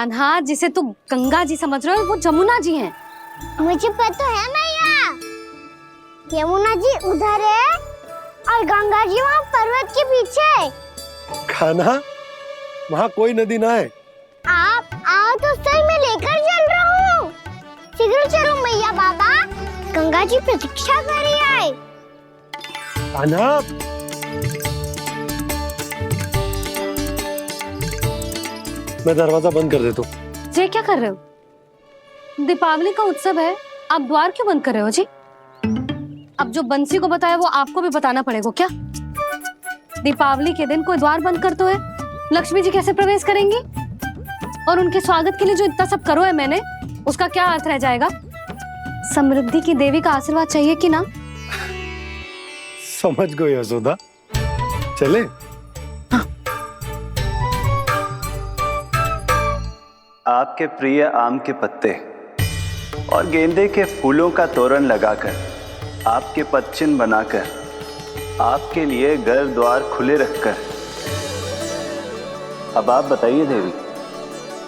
कान्हा, जिसे तू गंगा जी समझ रहे हो वो जमुना जी हैं। मुझे पता है मैया, यमुना जी उधर है और गंगा जी वहाँ पर्वत के पीछे। कान्हा, वहाँ कोई नदी ना है। आप आओ तो सही, मैं लेकर चल रहा हूँ। शीघ्र चलो मैया बाबा, गंगा जी प्रतीक्षा कर रही है। कान्हा, मैं दरवाजा बंद कर देता हूँ। ये क्या कर रहे हो? दीपावली का उत्सव है, आप द्वार क्यों बंद कर रहे हो जी? अब जो बंसी को बताया वो आपको भी बताना पड़ेगा क्या? दीपावली के दिन कोई द्वार बंद कर तो है, लक्ष्मी जी कैसे प्रवेश करेंगी? और उनके स्वागत के लिए जो इतना सब करो है मैंने, उसका क्या अर्थ रह जाएगा? समृद्धि की देवी का आशीर्वाद चाहिए कि ना? समझ गई यशोदा, चले? हाँ। आपके प्रिय आम के पत्ते और गेंदे के फूलों का तोरण लगाकर, आपके पदचिन्ह बनाकर, आपके लिए घर द्वार खुले रखकर, अब आप बताइए देवी,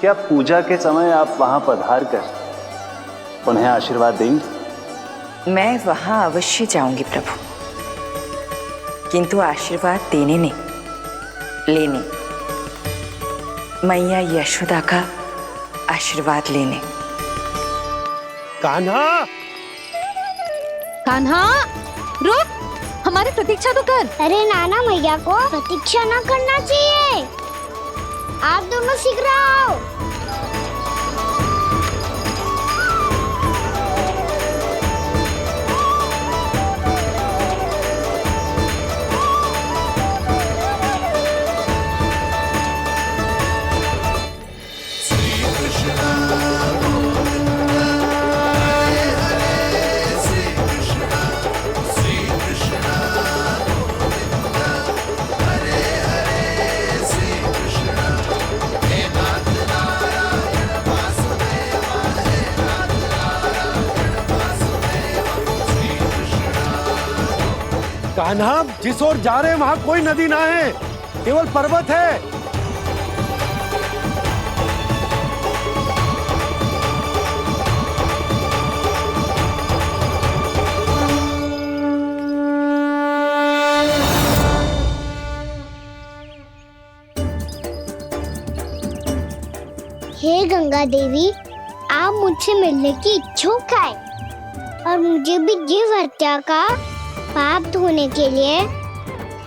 क्या पूजा के समय आप वहां पधार कर उन्हें आशीर्वाद देंगी? मैं वहां अवश्य जाऊंगी प्रभु, किंतु आशीर्वाद देने नहीं, लेने, मैया यशोदा का आशीर्वाद लेने। कान्हा, कान्हा, रुक, हमारी प्रतीक्षा तो कर। अरे नाना, मैया को प्रतीक्षा ना करना चाहिए। आप दोनों शीघ्र आओ। कान्हा, जिस ओर जा रहे हैं वहाँ कोई नदी ना है, केवल पर्वत है। हे गंगा देवी, आप मुझसे मिलने की इच्छुक है और मुझे भी जीव हत्या का पाप धोने के लिए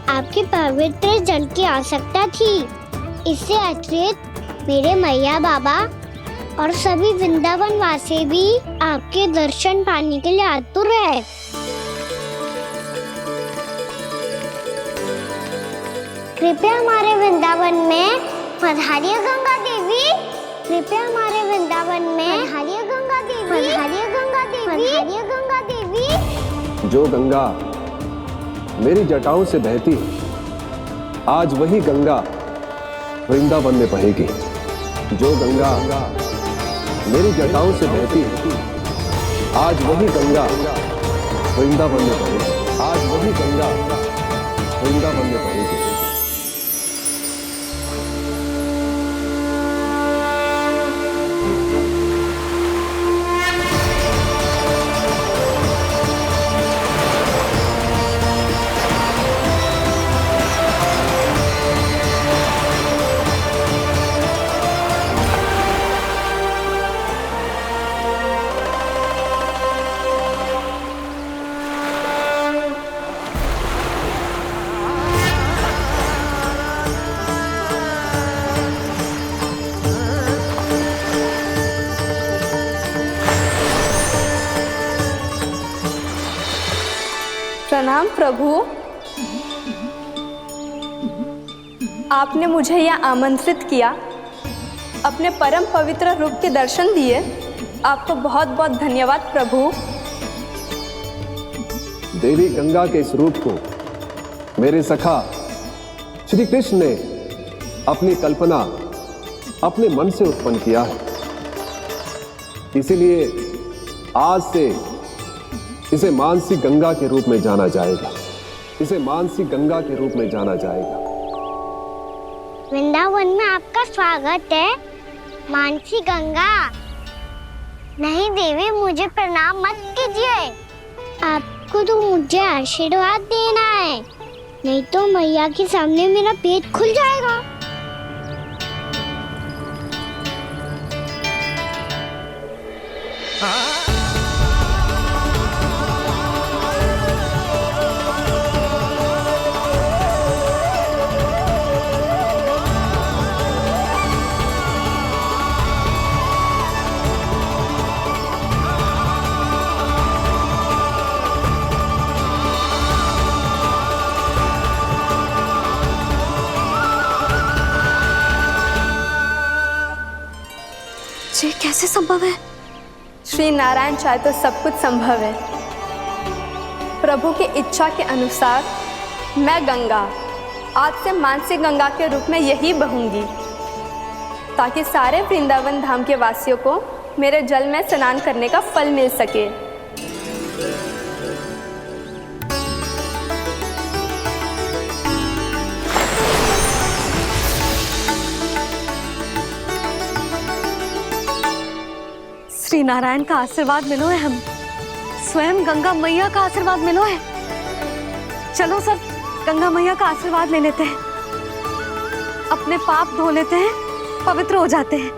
आपके पवित्र जल की आवश्यकता थी। इससे अतिरिक्त मेरे मैया बाबा और सभी वृंदावन वासी भी आपके दर्शन पाने के लिए आतुर है। कृपया हमारे वृंदावन में पधारिए गंगा देवी। कृपया हमारे वृंदावन में पधारिए गंगा देवी। पधारिए गंगा देवी। पधारिए गंगा देवी। जो गंगा मेरी जटाओं से बहती है, आज वही गंगा वृंदावन में बहेगी। जो गंगा मेरी जटाओं से बहती है, आज वही गंगा वृंदावन में बहेगी। आज वही गंगा वृंदावन में बहेगी। प्रणाम प्रभु, आपने मुझे यह आमंत्रित किया, अपने परम पवित्र रूप के दर्शन दिए, आपको बहुत बहुत धन्यवाद प्रभु। देवी गंगा के इस रूप को मेरे सखा श्री कृष्ण ने अपनी कल्पना अपने मन से उत्पन्न किया है, इसीलिए आज से इसे मानसी गंगा के रूप में जाना जाएगा। इसे मानसी गंगा के रूप में जाना जाएगा। वृंदावन में आपका स्वागत है। मानसी गंगा। नहीं देवी, मुझे प्रणाम मत कीजिए। आपको तो मुझे आशीर्वाद देना है, नहीं तो मैया के सामने मेरा पेट खुल जाएगा। ये कैसे संभव है? श्री नारायण चाहे तो सब कुछ संभव है। प्रभु की इच्छा के अनुसार मैं गंगा आज से मानसी गंगा के रूप में यही बहूंगी, ताकि सारे वृंदावन धाम के वासियों को मेरे जल में स्नान करने का फल मिल सके। श्री नारायण का आशीर्वाद मिलो है, हम स्वयं गंगा मैया का आशीर्वाद मिलो है। चलो सब गंगा मैया का आशीर्वाद ले लेते हैं, अपने पाप धो लेते हैं, पवित्र हो जाते हैं।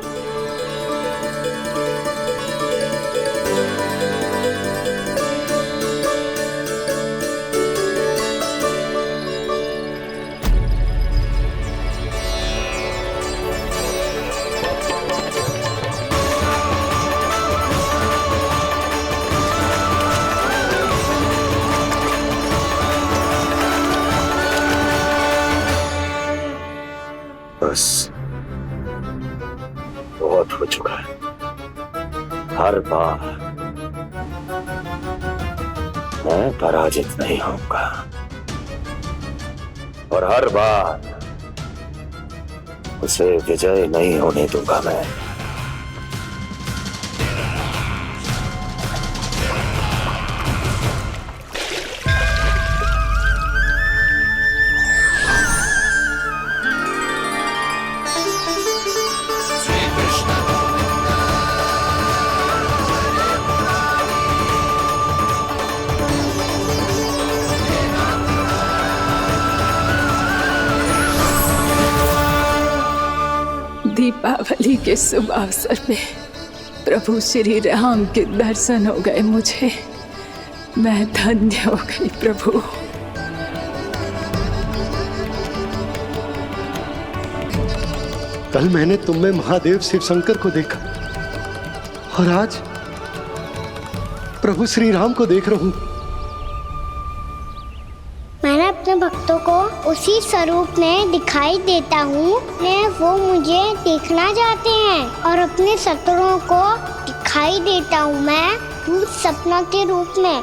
बस बहुत हो चुका है। हर बार मैं पराजित नहीं होऊंगा और हर बार उसे विजय नहीं होने दूंगा मैं। दीपावली के शुभ अवसर पे प्रभु श्री राम के दर्शन हो गए मुझे। मैं धन्य हो गई प्रभु। कल मैंने तुम में महादेव शिव शंकर को देखा और आज प्रभु श्री राम को देख रहा हूं। मैंने अपने भक्तों को उसी स्वरूप में दिखाई देता हूँ, वो मुझे देखना चाहते हैं और अपने शत्रुओं को दिखाई देता हूँ मैं भूत सपना के रूप में।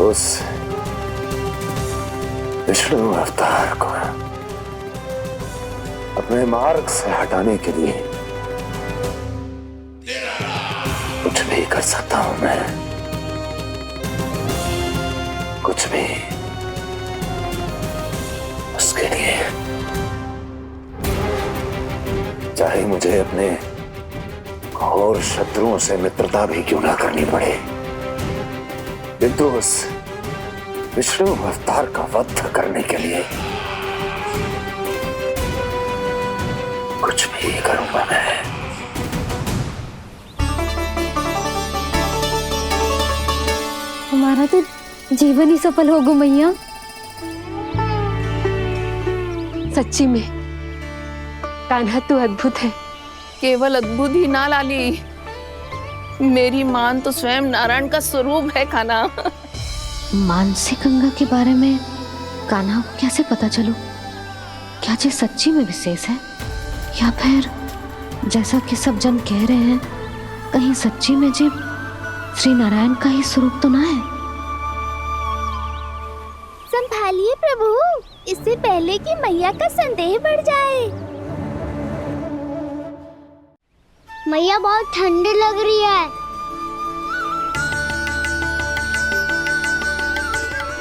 उस विष्णु अवतार को अपने मार्ग से हटाने के लिए कुछ भी कर सकता हूं मैं, कुछ भी। उसके लिए चाहे मुझे अपने घोर शत्रुओं से मित्रता भी क्यों ना करनी पड़े, किंतु उस विष्णु अवतार का वध करने के लिए कुछ भी करूंगा मैं। हमारा तो जीवन ही सफल होगा मैया। सच्ची में कान्हा तू अद्भुत है। केवल अद्भुत ही ना लाली, मेरी मान तो स्वयं नारायण का स्वरूप है कान्हा। मानसी गंगा के बारे में कान्हा को कैसे पता चलो? क्या ये सच्ची में विशेष है या फिर जैसा कि सब जन कह रहे हैं, कहीं सच्ची में जी श्री नारायण का ही स्वरूप तो ना है? संभालिए प्रभु, इससे पहले कि मैया का संदेह बढ़ जाए। मैया बहुत ठंडी लग रही है,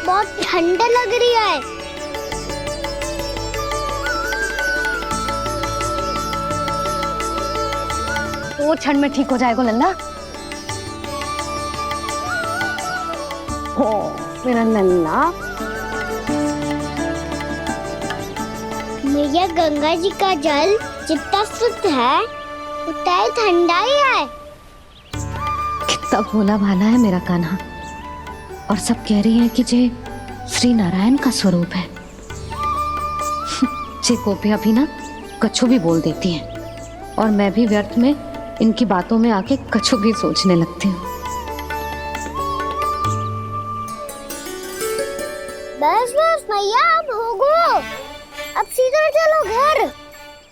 बहुत ठंडा लग रही है। 2 क्षण में ठीक हो जाएगा लल्ला। हो मेरा लल्ला। मैया गंगा जी का जल जितना शुद्ध है उतना ही ठंडा ही है। कितना भोला भाला है मेरा कान्हा। और सब कह रही हैं कि जे श्री नारायण का स्वरूप है। जे गोपियां भी ना कछु भी बोल देती हैं और मैं भी व्यर्थ में इनकी बातों में आके कछु भी सोचने लगती हूँ। बस बस मैया अब होगो, अब सीधा चलो घर।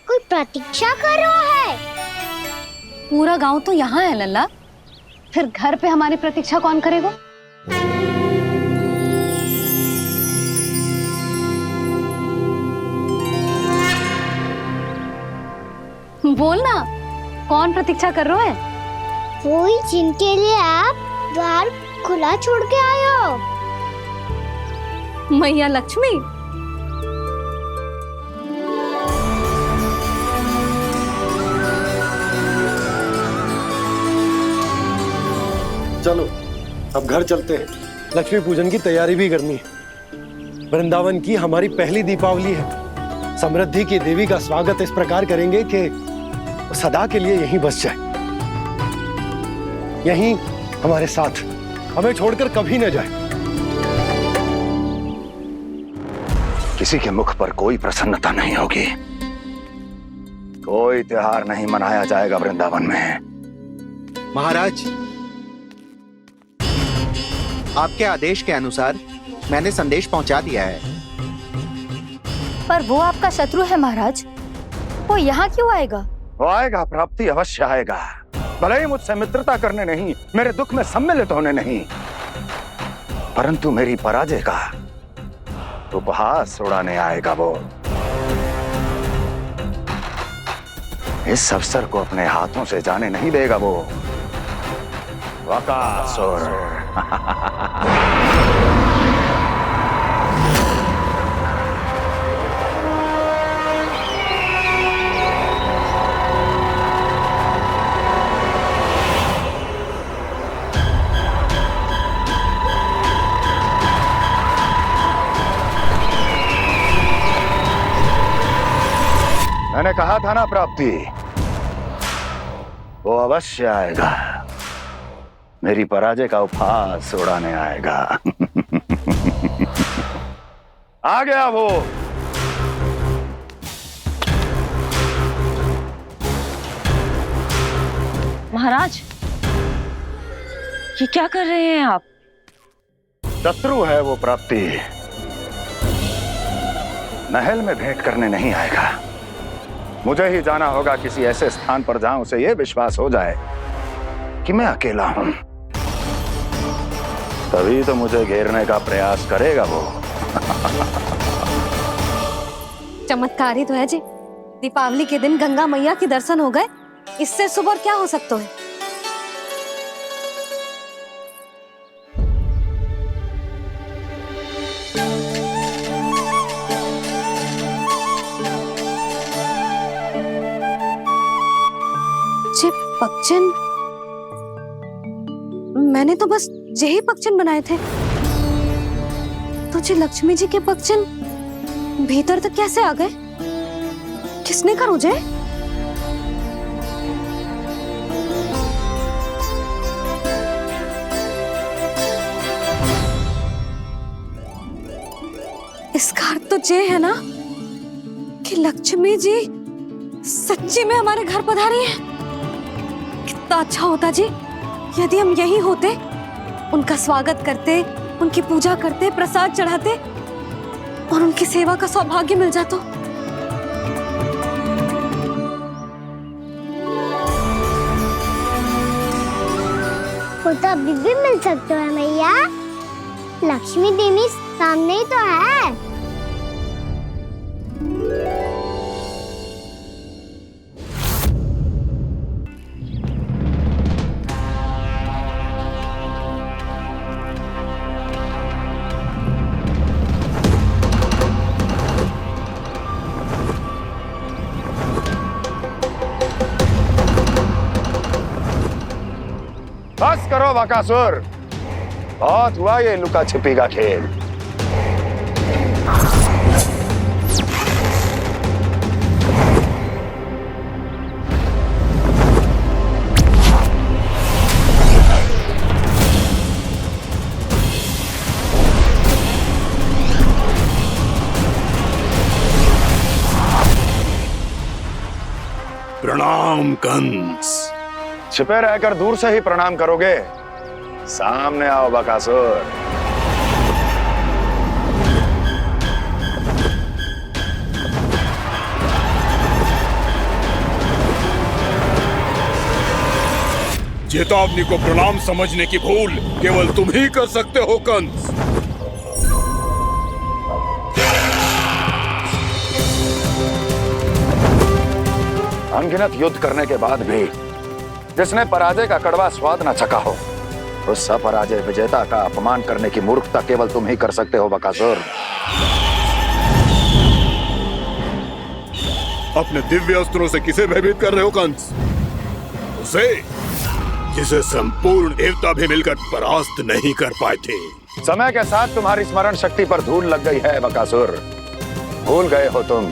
कोई प्रतीक्षा कर रहा है। पूरा गांव तो यहाँ है लल्ला, फिर घर पे हमारी प्रतीक्षा कौन करेगा? बोल ना, कौन प्रतीक्षा कर रहे हैं? वही जिनके लिए आप द्वार खुला छोड़ के आए हो। मैया लक्ष्मी। चलो अब घर चलते हैं। लक्ष्मी पूजन की तैयारी भी करनी है। वृंदावन की हमारी पहली दीपावली है। समृद्धि की देवी का स्वागत इस प्रकार करेंगे कि सदा के लिए यहीं बस जाए, यहीं हमारे साथ, हमें छोड़कर कभी न जाए। किसी के मुख पर कोई प्रसन्नता नहीं होगी, कोई त्योहार नहीं मनाया जाएगा वृंदावन में। महाराज, आपके आदेश के अनुसार मैंने संदेश पहुंचा दिया है। पर वो आपका शत्रु है महाराज, वो यहाँ क्यों आएगा? वो आएगा, प्राप्ति अवश्य आएगा। भले ही मुझसे मित्रता करने नहीं, मेरे दुख में सम्मिलित होने नहीं, परंतु मेरी पराजय का उपहास उड़ाने आएगा वो। इस अवसर को अपने हाथों से जाने नहीं देगा वो। वकासुर। मैंने कहा था ना प्राप्ति, वो अवश्य आएगा, मेरी पराजय का उपहास उड़ाने आएगा। आ गया वो। महाराज, ये क्या कर रहे हैं आप? शत्रु है वो प्राप्ति, महल में भेंट करने नहीं आएगा। मुझे ही जाना होगा किसी ऐसे स्थान पर जहां उसे यह विश्वास हो जाए कि मैं अकेला हूं, तभी तो मुझे घेरने का प्रयास करेगा वो। चमत्कार ही तो है जी। दीपावली के दिन गंगा मैया के दर्शन हो गए, इससे शुभ और क्या हो सकता है? पक्षन, मैंने तो बस यही पक्षन बनाए थे, तो जे लक्ष्मी जी के पक्षन भीतर तक कैसे आ गए? किसने करो जे? इसका अर्थ तो ये है ना कि लक्ष्मी जी सच्ची में हमारे घर पधारी है। कितना अच्छा होता जी यदि हम यही होते, उनका स्वागत करते, उनकी पूजा करते, प्रसाद चढ़ाते और उनकी सेवा का सौभाग्य मिल जाता। वो तो अभी भी मिल सकते हैं मैया, लक्ष्मी देवी सामने ही तो है। बस करो बकासुर, बहुत हुआ ये लुका छिपी का खेल। प्रणाम कंस। छिपे रहकर दूर से ही प्रणाम करोगे? सामने आओ बकासुर। चेतावनी को प्रणाम समझने की भूल केवल तुम ही कर सकते हो कंस। अनगिनत युद्ध करने के बाद भी जिसने पराजय का कड़वा स्वाद न चखा हो, उस अपराजय विजेता का अपमान करने की मूर्खता केवल तुम ही कर सकते हो बकासुर। अपने दिव्य अस्त्रों से किसे भयभीत कर रहे हो कंस? उसे जिसे संपूर्ण देवता भी मिलकर परास्त नहीं कर पाए थे। समय के साथ तुम्हारी स्मरण शक्ति पर धूल लग गई है बकासुर। भूल गए हो तुम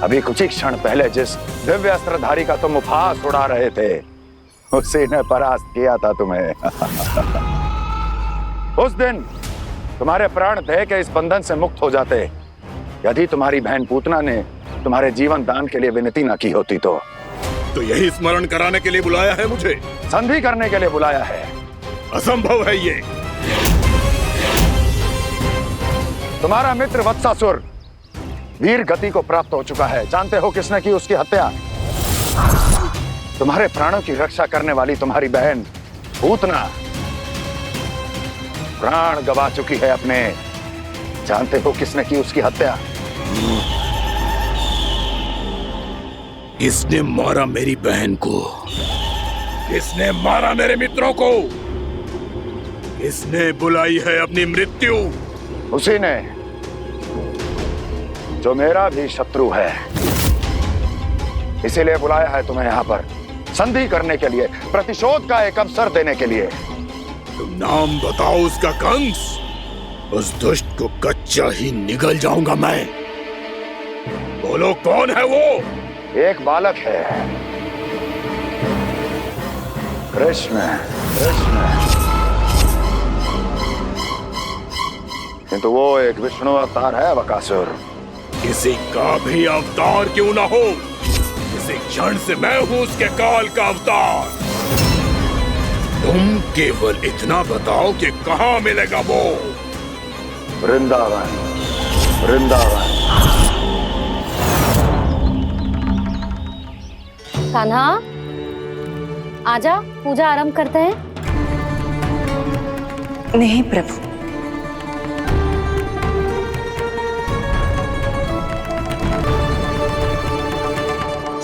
अभी कुछ ही क्षण पहले जिस दिव्य अस्त्रधारी का तुम उपहास उड़ा रहे थे, उसी ने परास्त किया था तुम्हें। उस दिन तुम्हारे प्राण देह के इस बंधन से मुक्त हो जाते यदि तुम्हारी बहन पूतना ने तुम्हारे जीवन दान के लिए विनती न की होती तो यही स्मरण कराने के लिए बुलाया है मुझे? संधि करने के लिए बुलाया है। असंभव है ये। तुम्हारा मित्र वत्सासुर वीर गति को प्राप्त हो चुका है। जानते हो किसने की उसकी हत्या? तुम्हारे प्राणों की रक्षा करने वाली तुम्हारी बहन पूतना प्राण गवा चुकी है अपने। जानते हो किसने की उसकी हत्या? किसने मारा मेरी बहन को? किसने मारा मेरे मित्रों को? किसने बुलाई है अपनी मृत्यु? उसी ने जो मेरा भी शत्रु है। इसीलिए बुलाया है तुम्हें यहाँ पर संधि करने के लिए, प्रतिशोध का एक अवसर देने के लिए। तुम नाम बताओ उसका कंस। उस दुष्ट को कच्चा ही निगल जाऊंगा मैं। बोलो कौन है वो? एक बालक है, कृष्ण। किंतु वो एक विष्णु अवतार है बकासुर। किसी का भी अवतार क्यों ना हो, इसी क्षण से मैं हूं उसके काल का अवतार। तुम केवल इतना बताओ कि कहां मिलेगा वो? वृंदावन। वृंदावन। कान्हा, आजा, पूजा आरंभ करते हैं। नहीं प्रभु,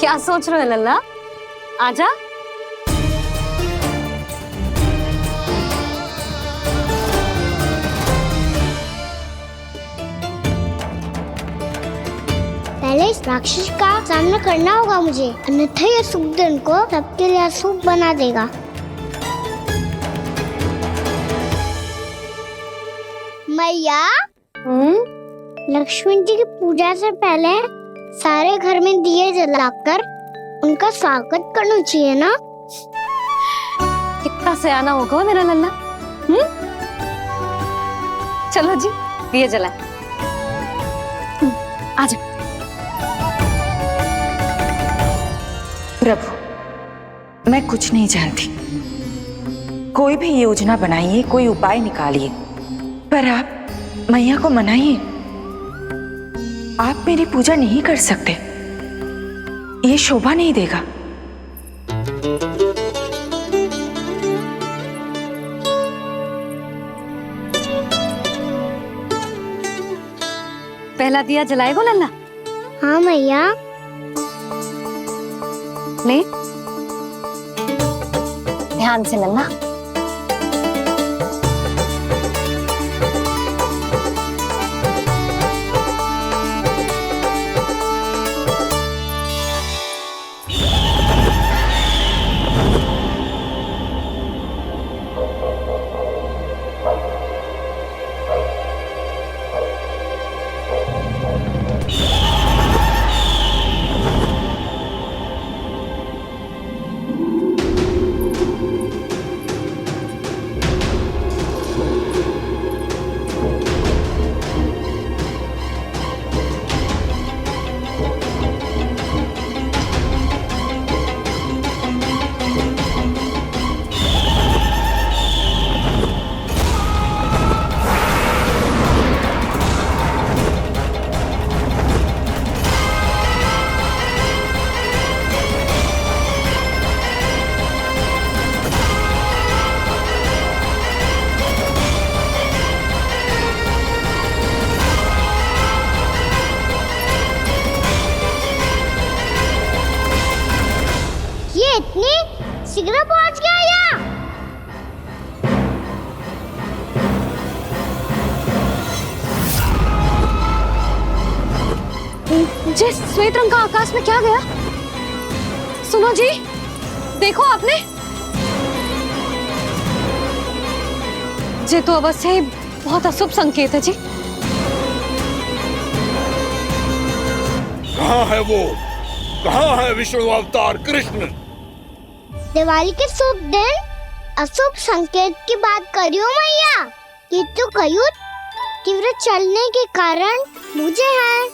क्या सोच रहे हो लल्ला? आजा। पहले इस राक्षस का सामना करना होगा मुझे, अन्यथा ये शुभ दिन को सबके लिए अशुभ बना देगा। मैया, लक्ष्मी जी की पूजा से पहले सारे घर में दिए जलाकर उनका स्वागत करना चाहिए ना? कितना सयाना होगा मेरा लल्ला। चलो जी, दिए जलाए। आजा। प्रभु, मैं कुछ नहीं जानती। कोई भी योजना बनाइए, कोई उपाय निकालिए, पर आप मैया को मनाइए। आप मेरी पूजा नहीं कर सकते, ये शोभा नहीं देगा। पहला दिया जलाएगो लल्ला? हाँ मैया। ले, ध्यान से लल्ला। शीघ्र पहुंच गया यहाँ। जी, श्वेत रंग का आकाश में क्या गया? सुनो जी, देखो आपने। ये तो अवश्य ही बहुत अशुभ संकेत है जी। कहाँ है वो? कहाँ है विष्णु अवतार कृष्ण? दिवाली के शुभ दिन अशुभ संकेत की बात करियो मैया। ये तो कयूत तीव्र चलने के कारण मुझे है,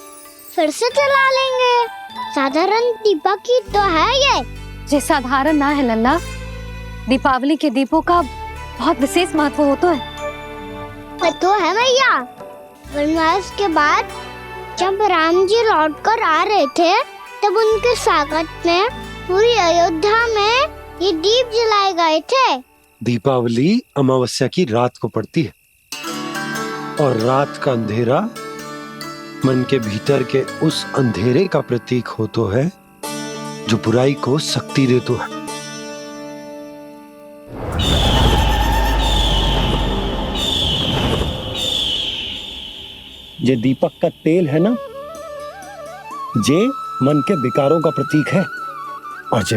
फिर से चला लेंगे। साधारण दीपक ही तो है ये साधारण ना है लल्ला। दीपावली के दीपों का बहुत विशेष महत्व होता है। तो है मैया। वनवास के बाद जब राम जी लौट कर आ रहे थे तब उनके स्वागत में पूरी अयोध्या में ये दीप जलाए गए थे। दीपावली अमावस्या की रात को पड़ती है और रात का अंधेरा मन के भीतर के उस अंधेरे का प्रतीक हो तो है जो बुराई को शक्ति दे तो है। ये दीपक का तेल है ना, जे मन के विकारों का प्रतीक है। और जे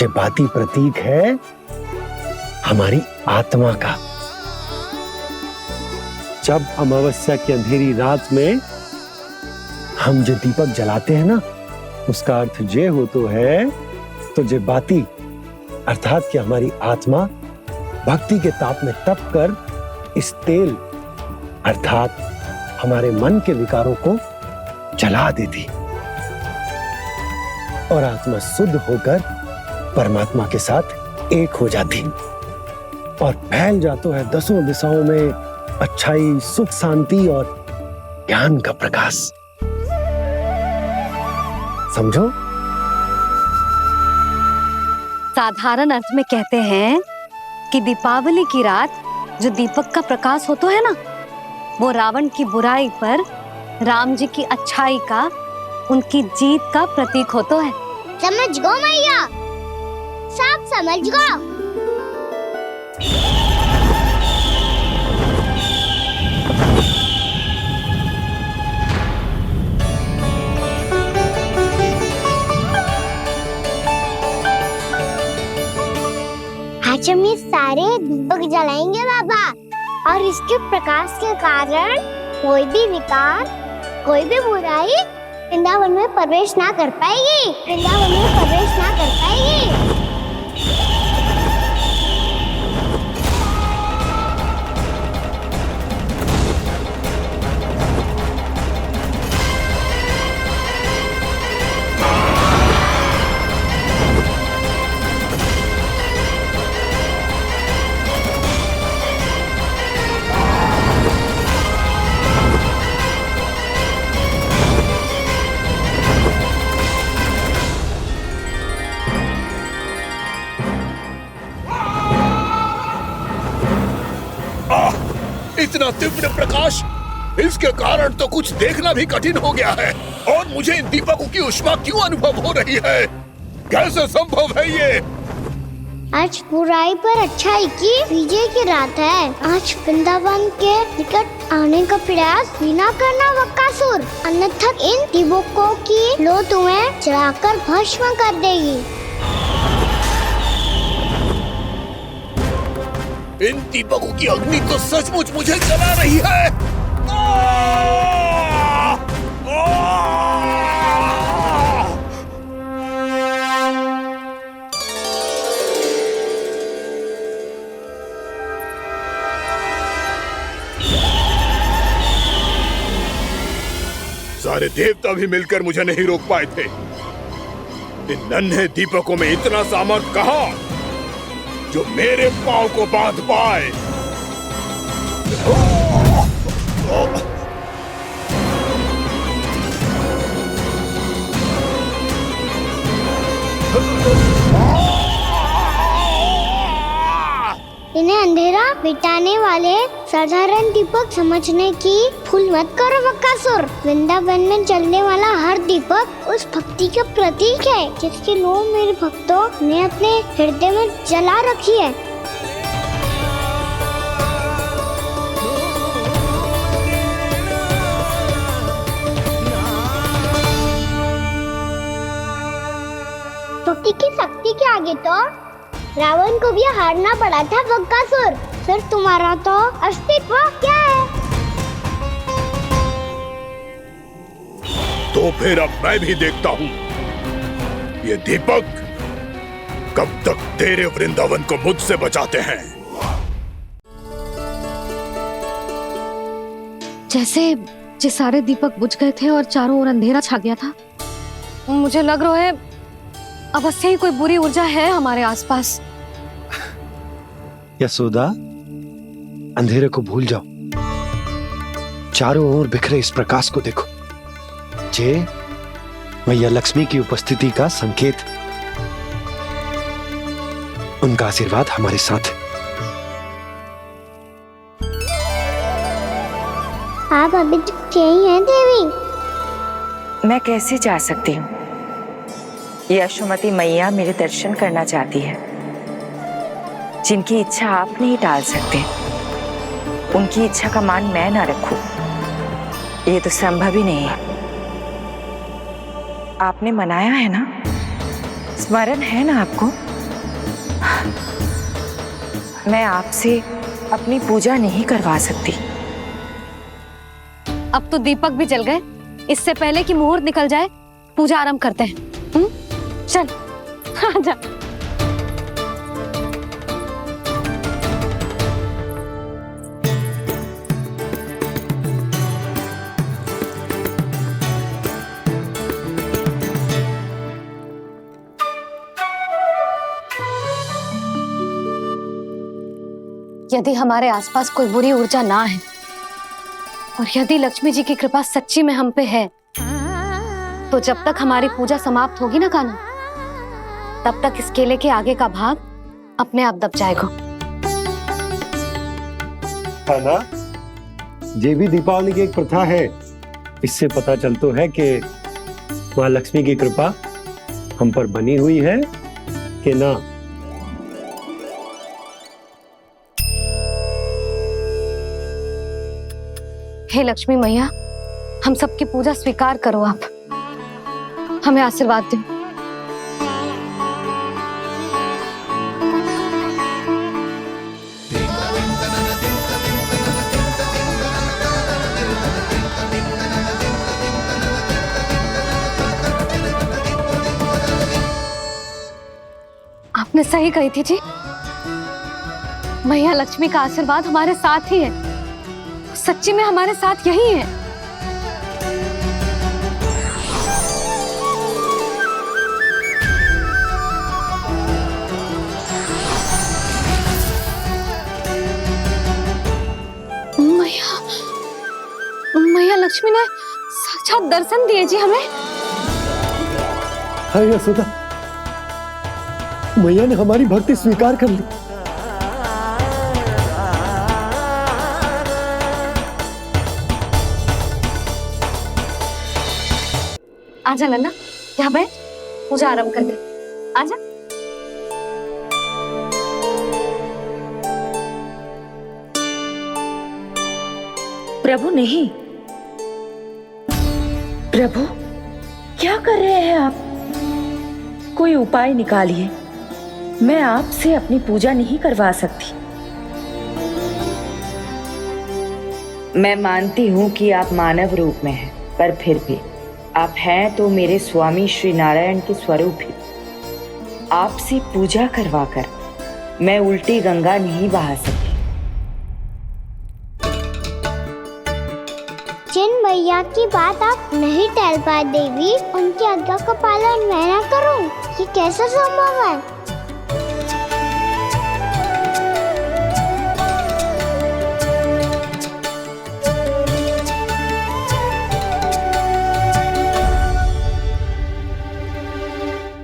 बाती प्रतीक है हमारी आत्मा का। जब अमावस्या की अंधेरी रात में हम जो दीपक जलाते हैं ना, उसका अर्थ ये हो तो है तो जे बाती अर्थात कि हमारी आत्मा भक्ति के ताप में तप कर इस तेल अर्थात हमारे मन के विकारों को जला देती और आत्मा शुद्ध होकर परमात्मा के साथ एक हो जाती और फैल जाता है दसों दिशाओं में अच्छाई, सुख, शांति और ज्ञान का प्रकाश। समझो? साधारण अर्थ में कहते हैं कि दीपावली की रात जो दीपक का प्रकाश होता है ना, वो रावण की बुराई पर राम जी की अच्छाई का, उनकी जीत का प्रतीक होता है। समझ गो मैया, सब समझ गो। आज हम ये सारे दीपक जलाएंगे बाबा, और इसके प्रकाश के कारण कोई भी विकार, कोई भी बुराई वृंदावन में प्रवेश ना कर पाएगी, वृंदावन में प्रवेश ना कर पाएगी। इतना तीव्र प्रकाश, इसके कारण तो कुछ देखना भी कठिन हो गया है। और मुझे इन दीपकों की ऊष्मा क्यों अनुभव हो रही है? कैसे संभव है ये? आज बुराई पर अच्छाई की विजय की रात है। आज वृंदावन के निकट आने का प्रयास भी ना करना बकासुर, अन्यथा इन दीपकों की लो तुम्हें जलाकर भस्म कर देगी। इन दीपकों की अग्नि तो सचमुच मुझे जला रही है। सारे देवता भी मिलकर मुझे नहीं रोक पाए थे। इन नन्हे दीपकों में इतना सामर्थ्य कहां जो मेरे पांव को बांध पाए। इन्हें अंधेरा मिटाने वाले साधारण दीपक समझने की भूल मत करो बकासुर। वृंदावन में जलने वाला हर दीपक उस भक्ति का प्रतीक है जिसकी लौ मेरे भक्तों ने अपने हृदय में जला रखी है। भक्ति की शक्ति के आगे तो रावण को भी हारना पड़ा था बकासुर। फिर तुम्हारा तो अस्तित्व क्या है? तो फिर अब मैं भी देखता हूँ ये दीपक कब तक तेरे वृंदावन को मुझसे बचाते हैं। जैसे सारे दीपक बुझ गए थे और चारों ओर अंधेरा छा गया था, मुझे लग रहा है अवश्य ही कोई बुरी ऊर्जा है हमारे आसपास। यशोदा, अंधेरे को भूल जाओ, चारों ओर बिखरे इस प्रकाश को देखो। जे मैया लक्ष्मी की उपस्थिति का संकेत, उनका आशीर्वाद हमारे साथ है। आप अभी तक यही हैं देवी? मैं कैसे जा सकती हूँ? यशोमती मैया मेरे दर्शन करना चाहती है। जिनकी इच्छा आप नहीं टाल सकते, उनकी इच्छा का मान मैं ना रखूं, ये तो संभव ही नहीं है। आपने मनाया है ना, स्मरण है ना आपको? मैं आपसे अपनी पूजा नहीं करवा सकती। अब तो दीपक भी जल गए, इससे पहले कि मुहूर्त निकल जाए पूजा आरंभ करते हैं। चल आजा। यदि हमारे आसपास कोई बुरी ऊर्जा ना है और यदि लक्ष्मी जी की कृपा सच्ची में हम पे है, तो जब तक हमारी पूजा समाप्त होगी ना कान्हा, तब तक इस केले के आगे का भाग अपने आप दब जाएगा। कान्हा, ये भी दीपावली की एक प्रथा है। इससे पता चलता है कि माँ लक्ष्मी की कृपा हम पर बनी हुई है कि ना। हे लक्ष्मी मैया, हम सबकी पूजा स्वीकार करो, आप हमें आशीर्वाद दो। आपने सही कही थी जी, मैया लक्ष्मी का आशीर्वाद हमारे साथ ही है, सच्ची में हमारे साथ यही है। मैया लक्ष्मी ने साक्षात दर्शन दिए जी हमें। हाँ यशोदा, मैया ने हमारी भक्ति स्वीकार कर ली। आजा नन्ना, यहाँ बैठ, पूजा आरंभ कर दे। आजा। प्रभु नहीं, प्रभु क्या कर रहे हैं आप? कोई उपाय निकालिए, मैं आपसे अपनी पूजा नहीं करवा सकती। मैं मानती हूँ कि आप मानव रूप में हैं, पर फिर भी आप हैं तो मेरे स्वामी श्री नारायण के स्वरूप ही। आपसे पूजा करवाकर मैं उल्टी गंगा नहीं बहा सकती। जिन मैया की बात आप नहीं टाल पाए देवी, उनकी आज्ञा का पालन मैं ना करूं, ये कैसा संभव है?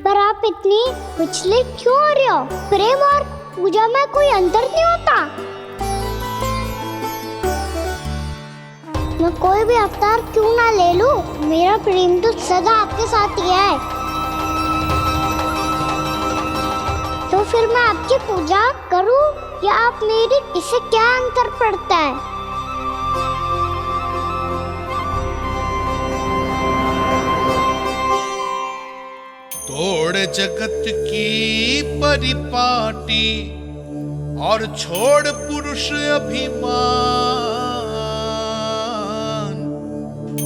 पर आप इतनी विचलित क्यों हो रहे हो? प्रेम और पूजा में कोई अंतर नहीं होता। मैं कोई भी अवतार क्यों ना ले लूं, मेरा प्रेम तो सदा आपके साथ ही है। तो फिर मैं आपकी पूजा करूं या आप मेरी, इससे क्या अंतर पड़ता है? तोड़ जगत की परिपाटी और छोड़ पुरुष अभिमान,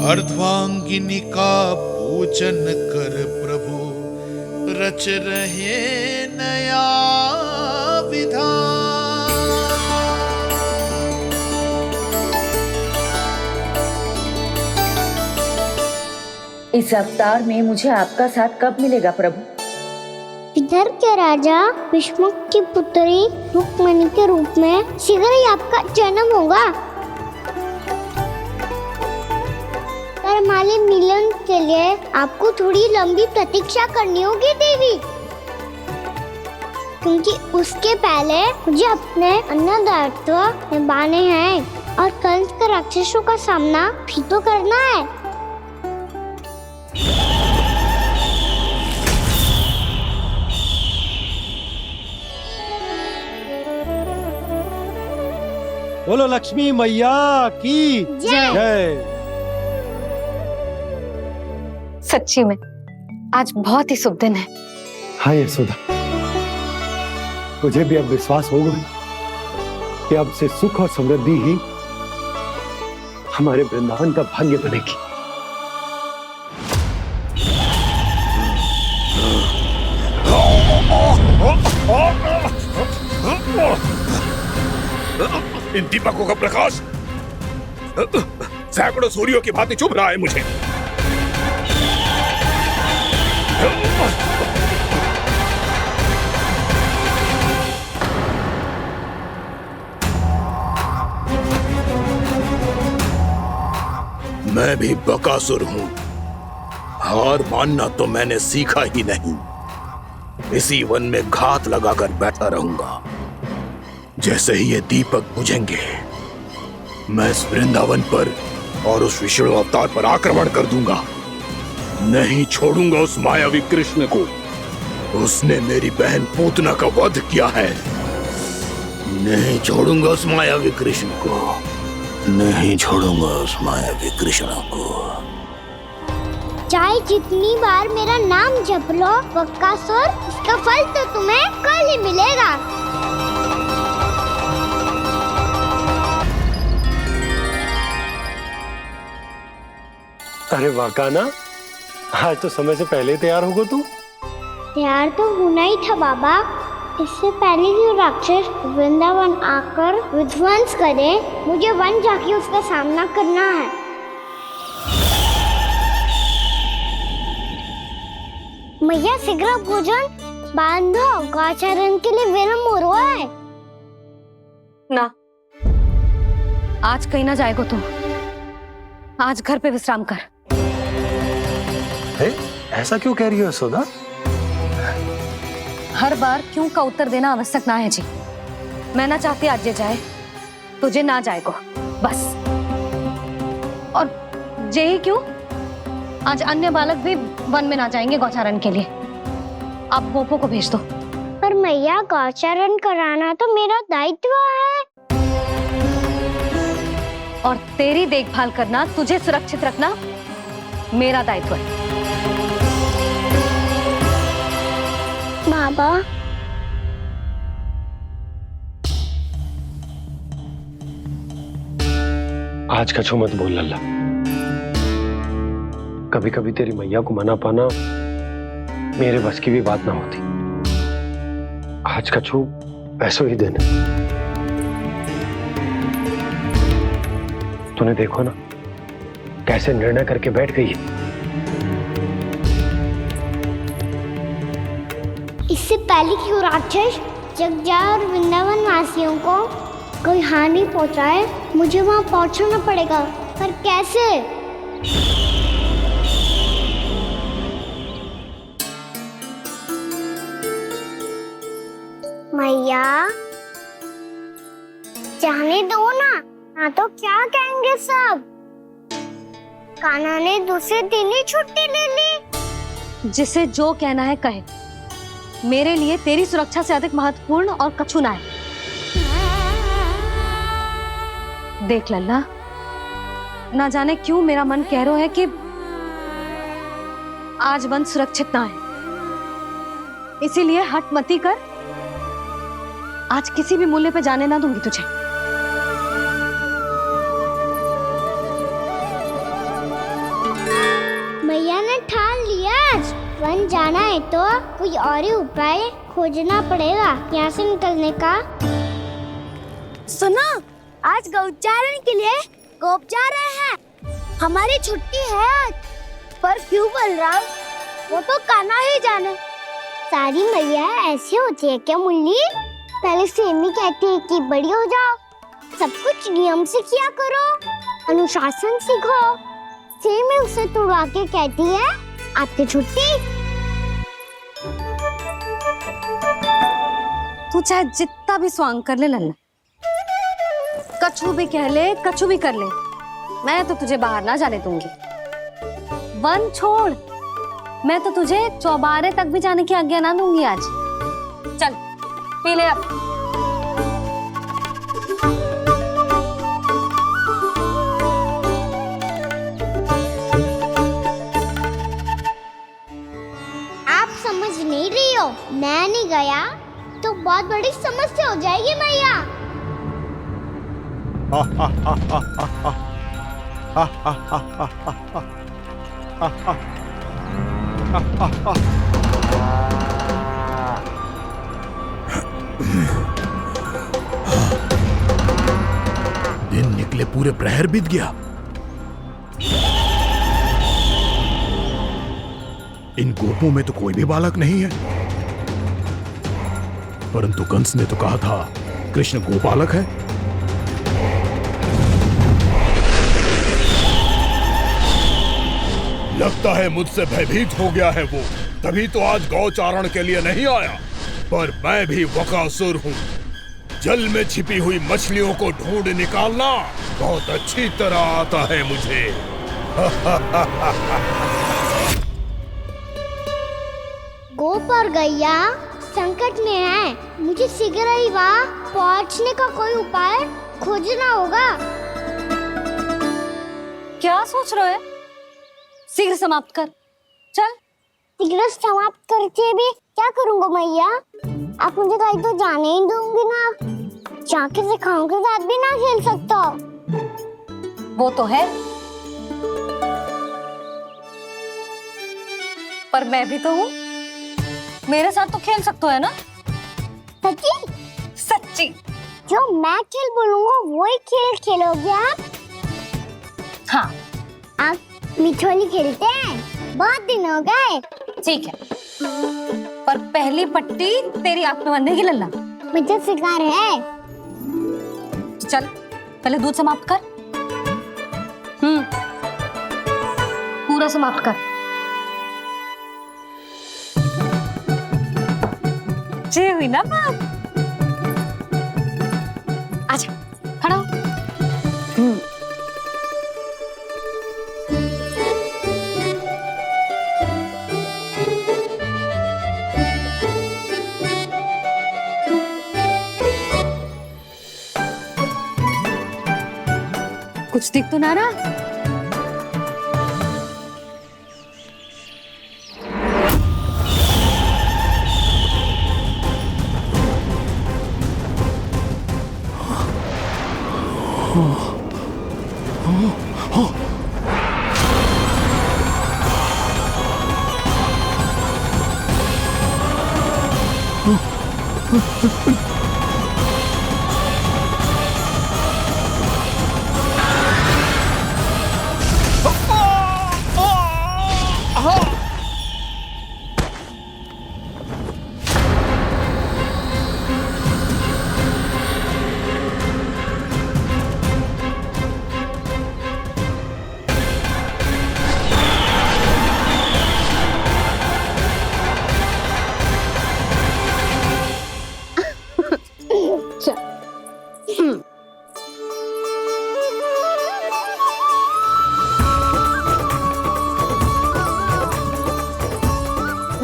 अर्धांगिनी का पूजन कर प्रभु, रच रहे नया विधान। इस अवतार में मुझे आपका साथ कब मिलेगा प्रभु? इधर के राजा विष्णु की पुत्री रुक्मिणी के रूप में शीघ्र ही आपका जन्म होगा। पर हमारे मिलन के लिए आपको थोड़ी लंबी प्रतीक्षा करनी होगी देवी, क्योंकि उसके पहले मुझे अपने अन्य दायित्व निभाने हैं और कंस के राक्षसों का सामना भी तो करना है। बोलो लक्ष्मी मैया की जय। सच्ची में आज बहुत ही शुभ दिन है। हाँ यशोदा, मुझे भी अब विश्वास हो गया कि अब से सुख और समृद्धि ही हमारे वृंदावन का भाग्य बनेगी। इन दीपकों का प्रकाश सैकड़ों सूर्यों की भांति चुभ रहा है मुझे। मैं भी बकासुर हूं, हार मानना तो मैंने सीखा ही नहीं। इसी वन में घात लगाकर बैठा रहूंगा। जैसे ही ये दीपक बुझेंगे, मैं इस वृंदावन पर और उस विष्णु अवतार पर आक्रमण कर दूंगा। नहीं छोड़ूंगा उस मायावी कृष्ण को। उसने मेरी बहन पूतना का वध किया है। नहीं छोड़ूंगा उस मायावी कृष्ण को। नहीं छोड़ूंगा उस मायावी कृष्ण को। चाहे जितनी बार मेरा नाम जप लो बकासुर, इसका फल तो तुम्हें कल ही मिलेगा। अरे वाकाना, आज तो समय से पहले तैयार होगा तू। तैयार तो होना ही था बाबा। इससे पहले कि राक्षस वृंदावन आकर विध्वंस करे, मुझे वन जाके उसका सामना करना है। मैया शीघ्र भोजन बांधो, गौचरण के लिए विलंब हो रहा है। ना, आज कहीं ना जाएगा तू। आज घर पे विश्राम कर। ऐसा क्यों कह रही हो यशोदा? हर बार क्यों का उत्तर देना आवश्यक ना है जी। मैं ना चाहती आज ये जाए, तुझे ना जाएगा बस। और जे ही क्यों, आज अन्य बालक भी वन में ना जाएंगे गौचारण के लिए। आप गोपो को भेज दो। पर मैया गौचारण कराना तो मेरा दायित्व है। और तेरी देखभाल करना, तुझे सुरक्षित रखना मेरा दायित्व है। बाबा, आज कछू मत बोल लल्ला। कभी कभी तेरी मैया को मना पाना मेरे बस की भी बात ना होती। आज कछू ऐसो ही दिन है। तूने देखो ना कैसे निर्णय करके बैठ गई है। इससे पहले कि वो राक्षस जगजा और वृंदावन वासियों को कोई हानि पहुंचाए, मुझे वहां पहुंचना पड़ेगा। पर कैसे? मैया, जाने दो ना, तो क्या कहेंगे सब। कान्हा ने दूसरे दिन ही छुट्टी ले ली। जिसे जो कहना है कहे, मेरे लिए तेरी सुरक्षा से अधिक महत्वपूर्ण और कछु ना है। देख लल्ला, ना जाने क्यों मेरा मन कह रहा है कि आज वन सुरक्षित ना है, इसीलिए हट मती कर। आज किसी भी मूल्य पे जाने ना दूंगी तुझे। मैया ने ठान लिया, आज वन जाना है तो कोई और ही उपाय खोजना पड़ेगा यहाँ से निकलने का। सुनो, आज गौचारण के लिए गोप जा रहे हैं। हमारी छुट्टी है आज। पर क्यों बलराम? वो तो कान्हा ही जाने। सारी मैया ऐसी होती है क्या मुन्नी? पहले सेमी कहती है कि बड़ी हो जाओ, सब कुछ नियम से किया करो, अनुशासन सीखो। सेमी उसे तुड़वा के कहती है आपकी छुट्टी। तू चाहे जितना भी स्वांग कर ले लल्ला, कछु भी कह ले, कछु भी कर ले, मैं तो तुझे बाहर ना जाने दूंगी। वन छोड़, मैं तो तुझे चौबारे तक भी जाने की आज्ञा ना दूंगी आज। चल पी ले अब। आप समझ नहीं रही हो, मैं नहीं गया तो बहुत बड़ी समस्या हो जाएगी मैया। दिन निकले पूरे प्रहर बीत गया। इन गोपों में तो कोई भी बालक नहीं है, परंतु कंस ने तो कहा था कृष्ण गोपालक है। लगता है मुझसे भयभीत हो गया है वो, तभी तो आज गौचारण के लिए नहीं आया। पर मैं भी वकासुर हूँ, जल में छिपी हुई मछलियों को ढूंढ निकालना बहुत अच्छी तरह आता है मुझे। गोप और गैया संकट में है, मुझे शीघ्र ही वहाँ पहुँचने का कोई उपाय खोजना होगा। क्या सोच रहे हो? शीघ्र समाप्त कर, चल। शीघ्र समाप्त करके भी क्या करूँगा मैया? आप मुझे कहीं तो जाने ही दूंगी ना, जाके सिखाओं के साथ भी ना खेल सकता। वो तो है, पर मैं भी तो हूँ, मेरे साथ तो खेल सकते हो है ना? सच्ची? सच्ची। जो मैं खेल बोलूँगा वो ही खेल खेलोगे आप? हाँ। आप मिठोली खेलते हैं? बहुत दिन हो गए। ठीक है, पर पहली पट्टी तेरी आंख में बंधेगी लल्ला। मुझे शिकार है। चल पहले दूध समाप्त कर। पूरा समाप्त कर। जे हुई ना बात। आजा, खड़ा हो। कुछ दिख तो ना रहा?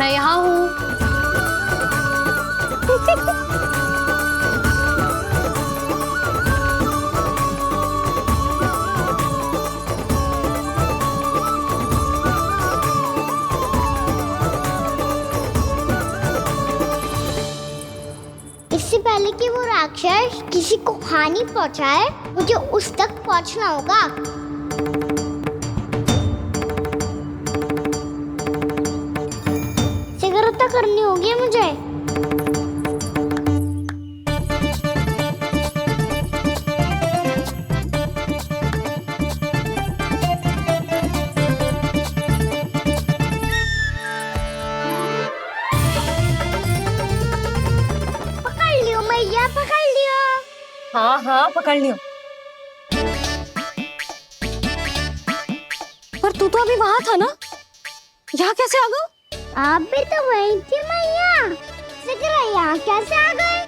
मैं यहाँ हूँ। इससे पहले कि वो राक्षस किसी को हानि पहुंचाए, मुझे उस तक पहुंचना होगा। सिगरेट करनी होगी मुझे। पकड़ लियो मैया, पकड़ लियो। हाँ हाँ पकड़ लियो। पर तू तो अभी वहाँ था ना, यहाँ कैसे आ गया? आप भी तो वही थी मैया, सिकरा यहाँ कैसे आ गए?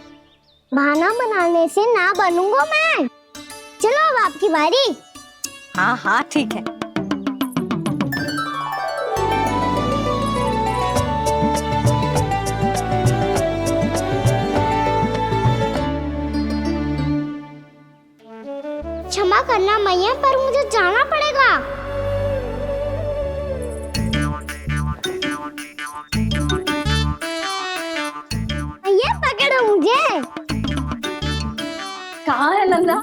बहाना बनाने से ना बनूंगा मैं। चलो अब आपकी बारी। हाँ हाँ ठीक है। क्षमा करना मैया, पर मुझे जाना पड़ेगा। मैया पकड़ो मुझे। कहाँ है नंदा?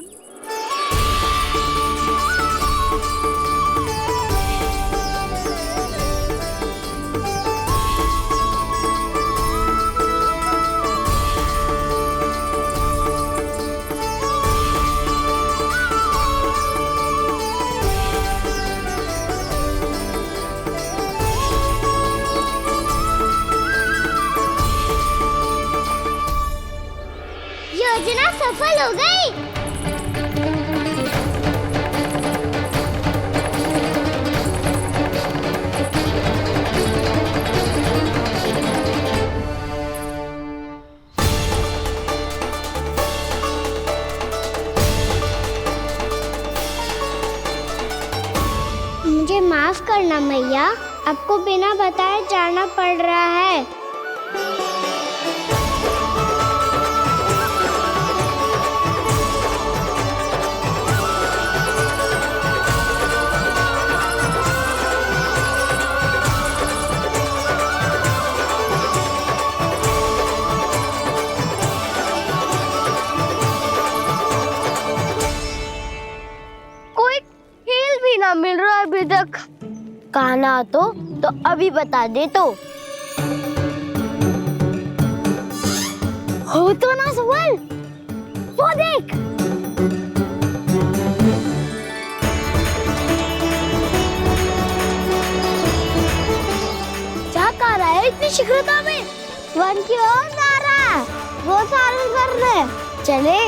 योजना सफल हो गई। मुझे माफ करना मैया, आपको बिना बताए जाना पड़ रहा है। कोई खेल भी ना मिल रहा अभी तक। कहना तो अभी बता दे तो। हो तो ना सवाल, वो देख। क्या कर रहा है इतनी शीघ्रता में? वन की ओर जा रहा है, वो सारे करने चले।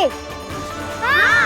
हाँ।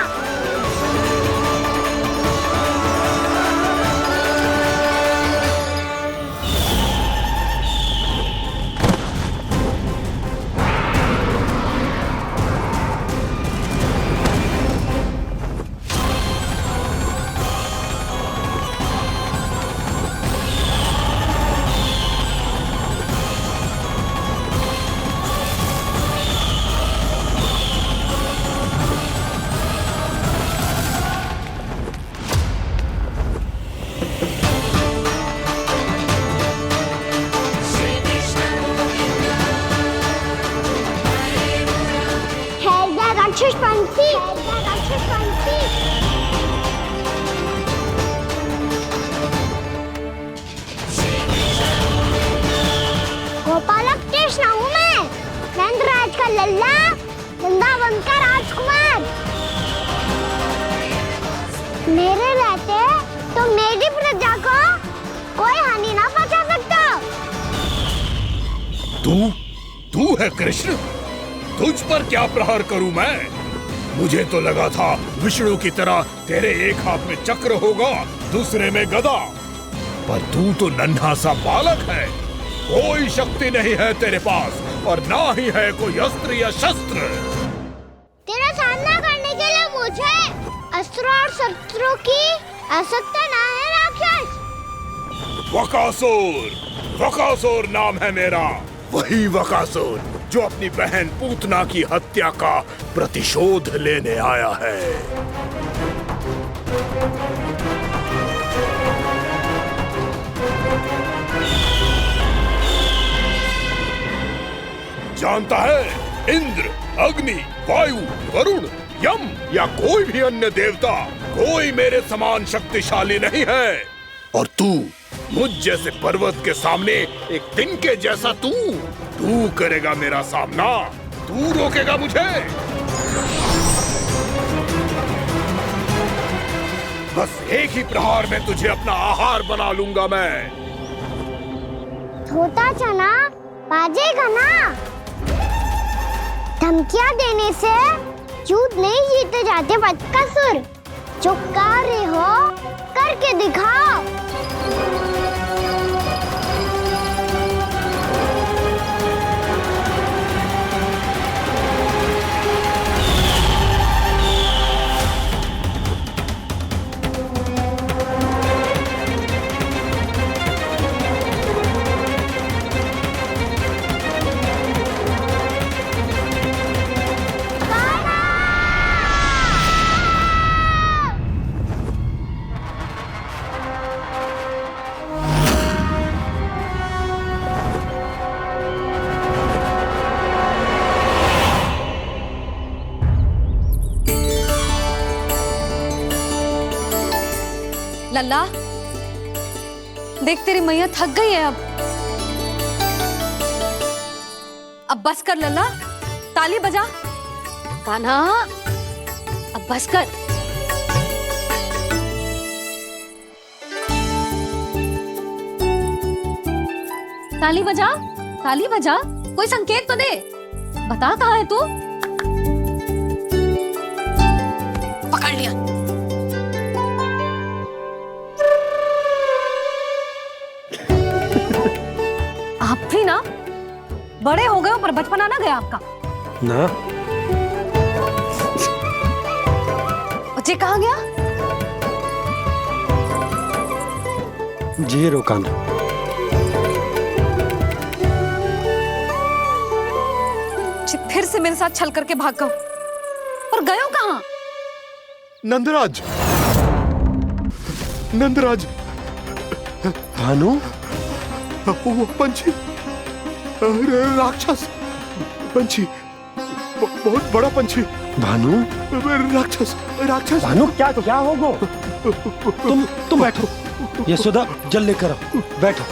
राक्षस पंछी, राक्षस पंछी। गोपालक कृष्ण हूँ मैं, नंदराज का लल्ला, वृंदावन का राजकुमार। मेरे रहते तो मेरी प्रजा को कोई हानि ना पहुंचा सकता। तू है कृष्ण? तुझ पर क्या प्रहार करूं मैं? मुझे तो लगा था विष्णु की तरह तेरे एक हाथ में चक्र होगा, दूसरे में गदा, पर तू तो नन्हा सा बालक है। कोई शक्ति नहीं है तेरे पास और ना ही है कोई अस्त्र या शस्त्र। तेरा सामना करने के लिए मुझे अस्त्र और शस्त्रों की आवश्यकता ना है राक्षस। बकासुर, वकासुर नाम है मेरा, वही वकासुर जो अपनी बहन पूतना की हत्या का प्रतिशोध लेने आया है। जानता है, इंद्र, अग्नि, वायु, वरुण, यम या कोई भी अन्य देवता कोई मेरे समान शक्तिशाली नहीं है। और तू मुझ जैसे पर्वत के सामने एक तिनके जैसा तू करेगा मेरा सामना, तू रोकेगा मुझे? बस एक ही प्रहार में तुझे अपना आहार बना लूंगा मैं। छोटा चना बाजेगा ना? धमकियां देने से युद्ध नहीं जीते जाते बदकसूर। जो कार्य हो करके दिखाओ। लल्ला, देख तेरी मैया थक गई है अब बस कर लल्ला, ताली बजा। कान्हा, अब बस कर। ताली बजा, ताली बजा, कोई संकेत तो दे, बता कहाँ है तू? पकड़ लिया। आप भी ना बड़े हो गए हो, पर बचपना ना गया आपका ना। बच्चे कहाँ गया? जी रोकान। फिर से मेरे साथ छल करके भाग गए, और गए हो कहाँ? नंदराज, नंदराज। भानु, वो पंछी, राक्षस पंछी, बहुत बड़ा पंछी। भानु, राक्षस, राक्षस। भानु, क्या होगो? तुम बैठो, यशोदा जल लेकर आओ, बैठो।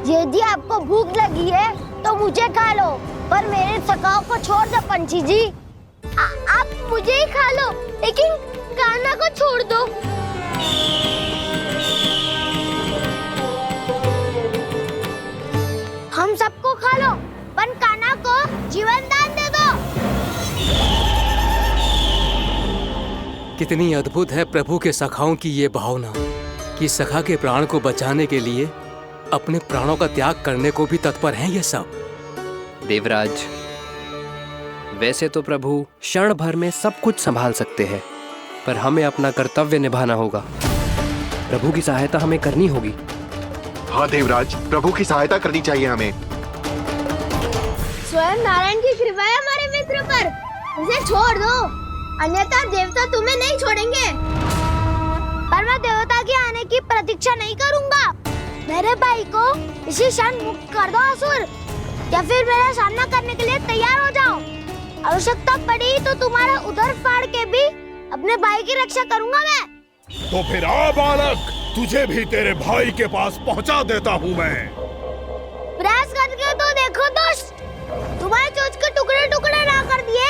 यदि आपको भूख लगी है तो मुझे खा लो, पर मेरे सखाओं को छोड़ दो पंछी जी। आप मुझे ही खा लो, लेकिन कान्हा को छोड़ दो। हम सबको खा लो, पर कान्हा को जीवन दान दे दो। कितनी अद्भुत है प्रभु के सखाओं की ये भावना कि सखा के प्राण को बचाने के लिए अपने प्राणों का त्याग करने को भी तत्पर हैं ये सब। देवराज, वैसे तो प्रभु क्षण भर में सब कुछ संभाल सकते हैं, पर हमें अपना कर्तव्य निभाना होगा। प्रभु की सहायता हमें करनी होगी। हाँ देवराज, प्रभु की सहायता करनी चाहिए हमें। स्वयं नारायण की कृपा है हमारे मित्र पर, उसे छोड़ दो, अन्यथा देवता तुम्हें नहीं छोड़ेंगे। पर मैं देवता के आने की प्रतीक्षा नहीं करूंगा। मेरे भाई को इसी क्षण मुक्त कर दो असुर, या फिर मेरा सामना करने के लिए तैयार हो जाओ। आवश्यकता पड़ी तो तुम्हारा उधर फाड़ के भी अपने भाई की रक्षा करूंगा मैं। तो फिर आ बालक, तुझे भी तेरे भाई के पास पहुंचा देता हूँ मैं। प्रयास करके तो देखो दोस्त, तुम्हारे चोंच के टुकड़े टुकड़े ना कर दिए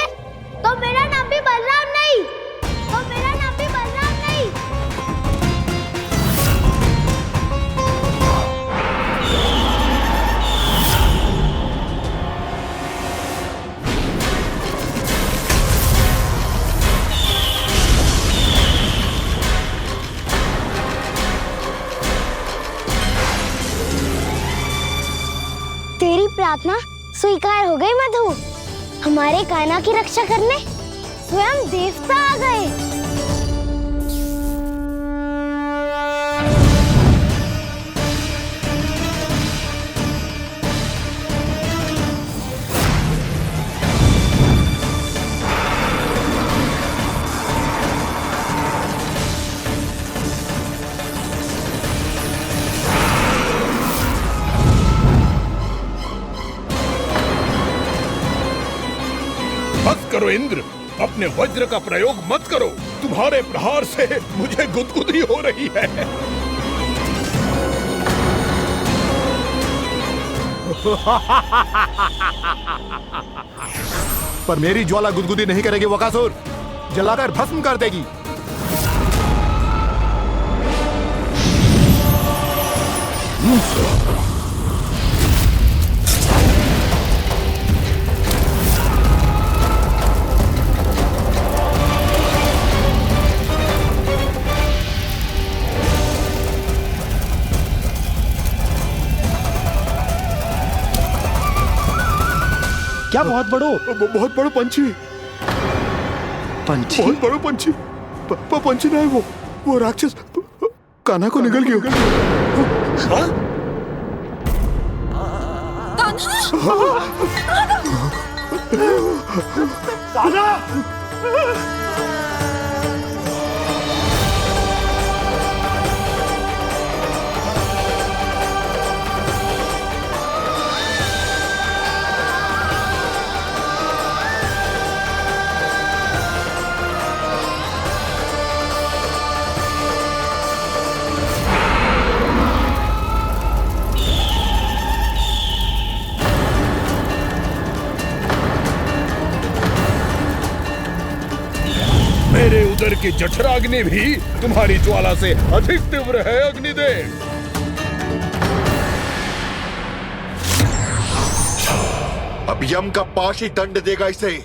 तो मेरा नाम भी बलराम नहीं, तो मेरा नाम भी बलराम नहीं। तेरी प्रार्थना स्वीकार हो गई मधु। हमारे कान्हा की रक्षा करने स्वयं देवता आ गए। करो इंद्र, अपने वज्र का प्रयोग मत करो। तुम्हारे प्रहार से मुझे गुदगुदी हो रही है। पर मेरी ज्वाला गुदगुदी नहीं करेगी वकासुर, जलाकर भस्म कर देगी। क्या बहुत बड़ो? बहुत बड़ो पंछी। पंछी? बहुत बड़ो पंछी। पंछी ना है वो राक्षस कान्हा को निगल गया। मेरे उदर की जठराग्नि भी तुम्हारी ज्वाला से अधिक तीव्र है अग्निदेव। अब यम का पाश ही दंड देगा इसे।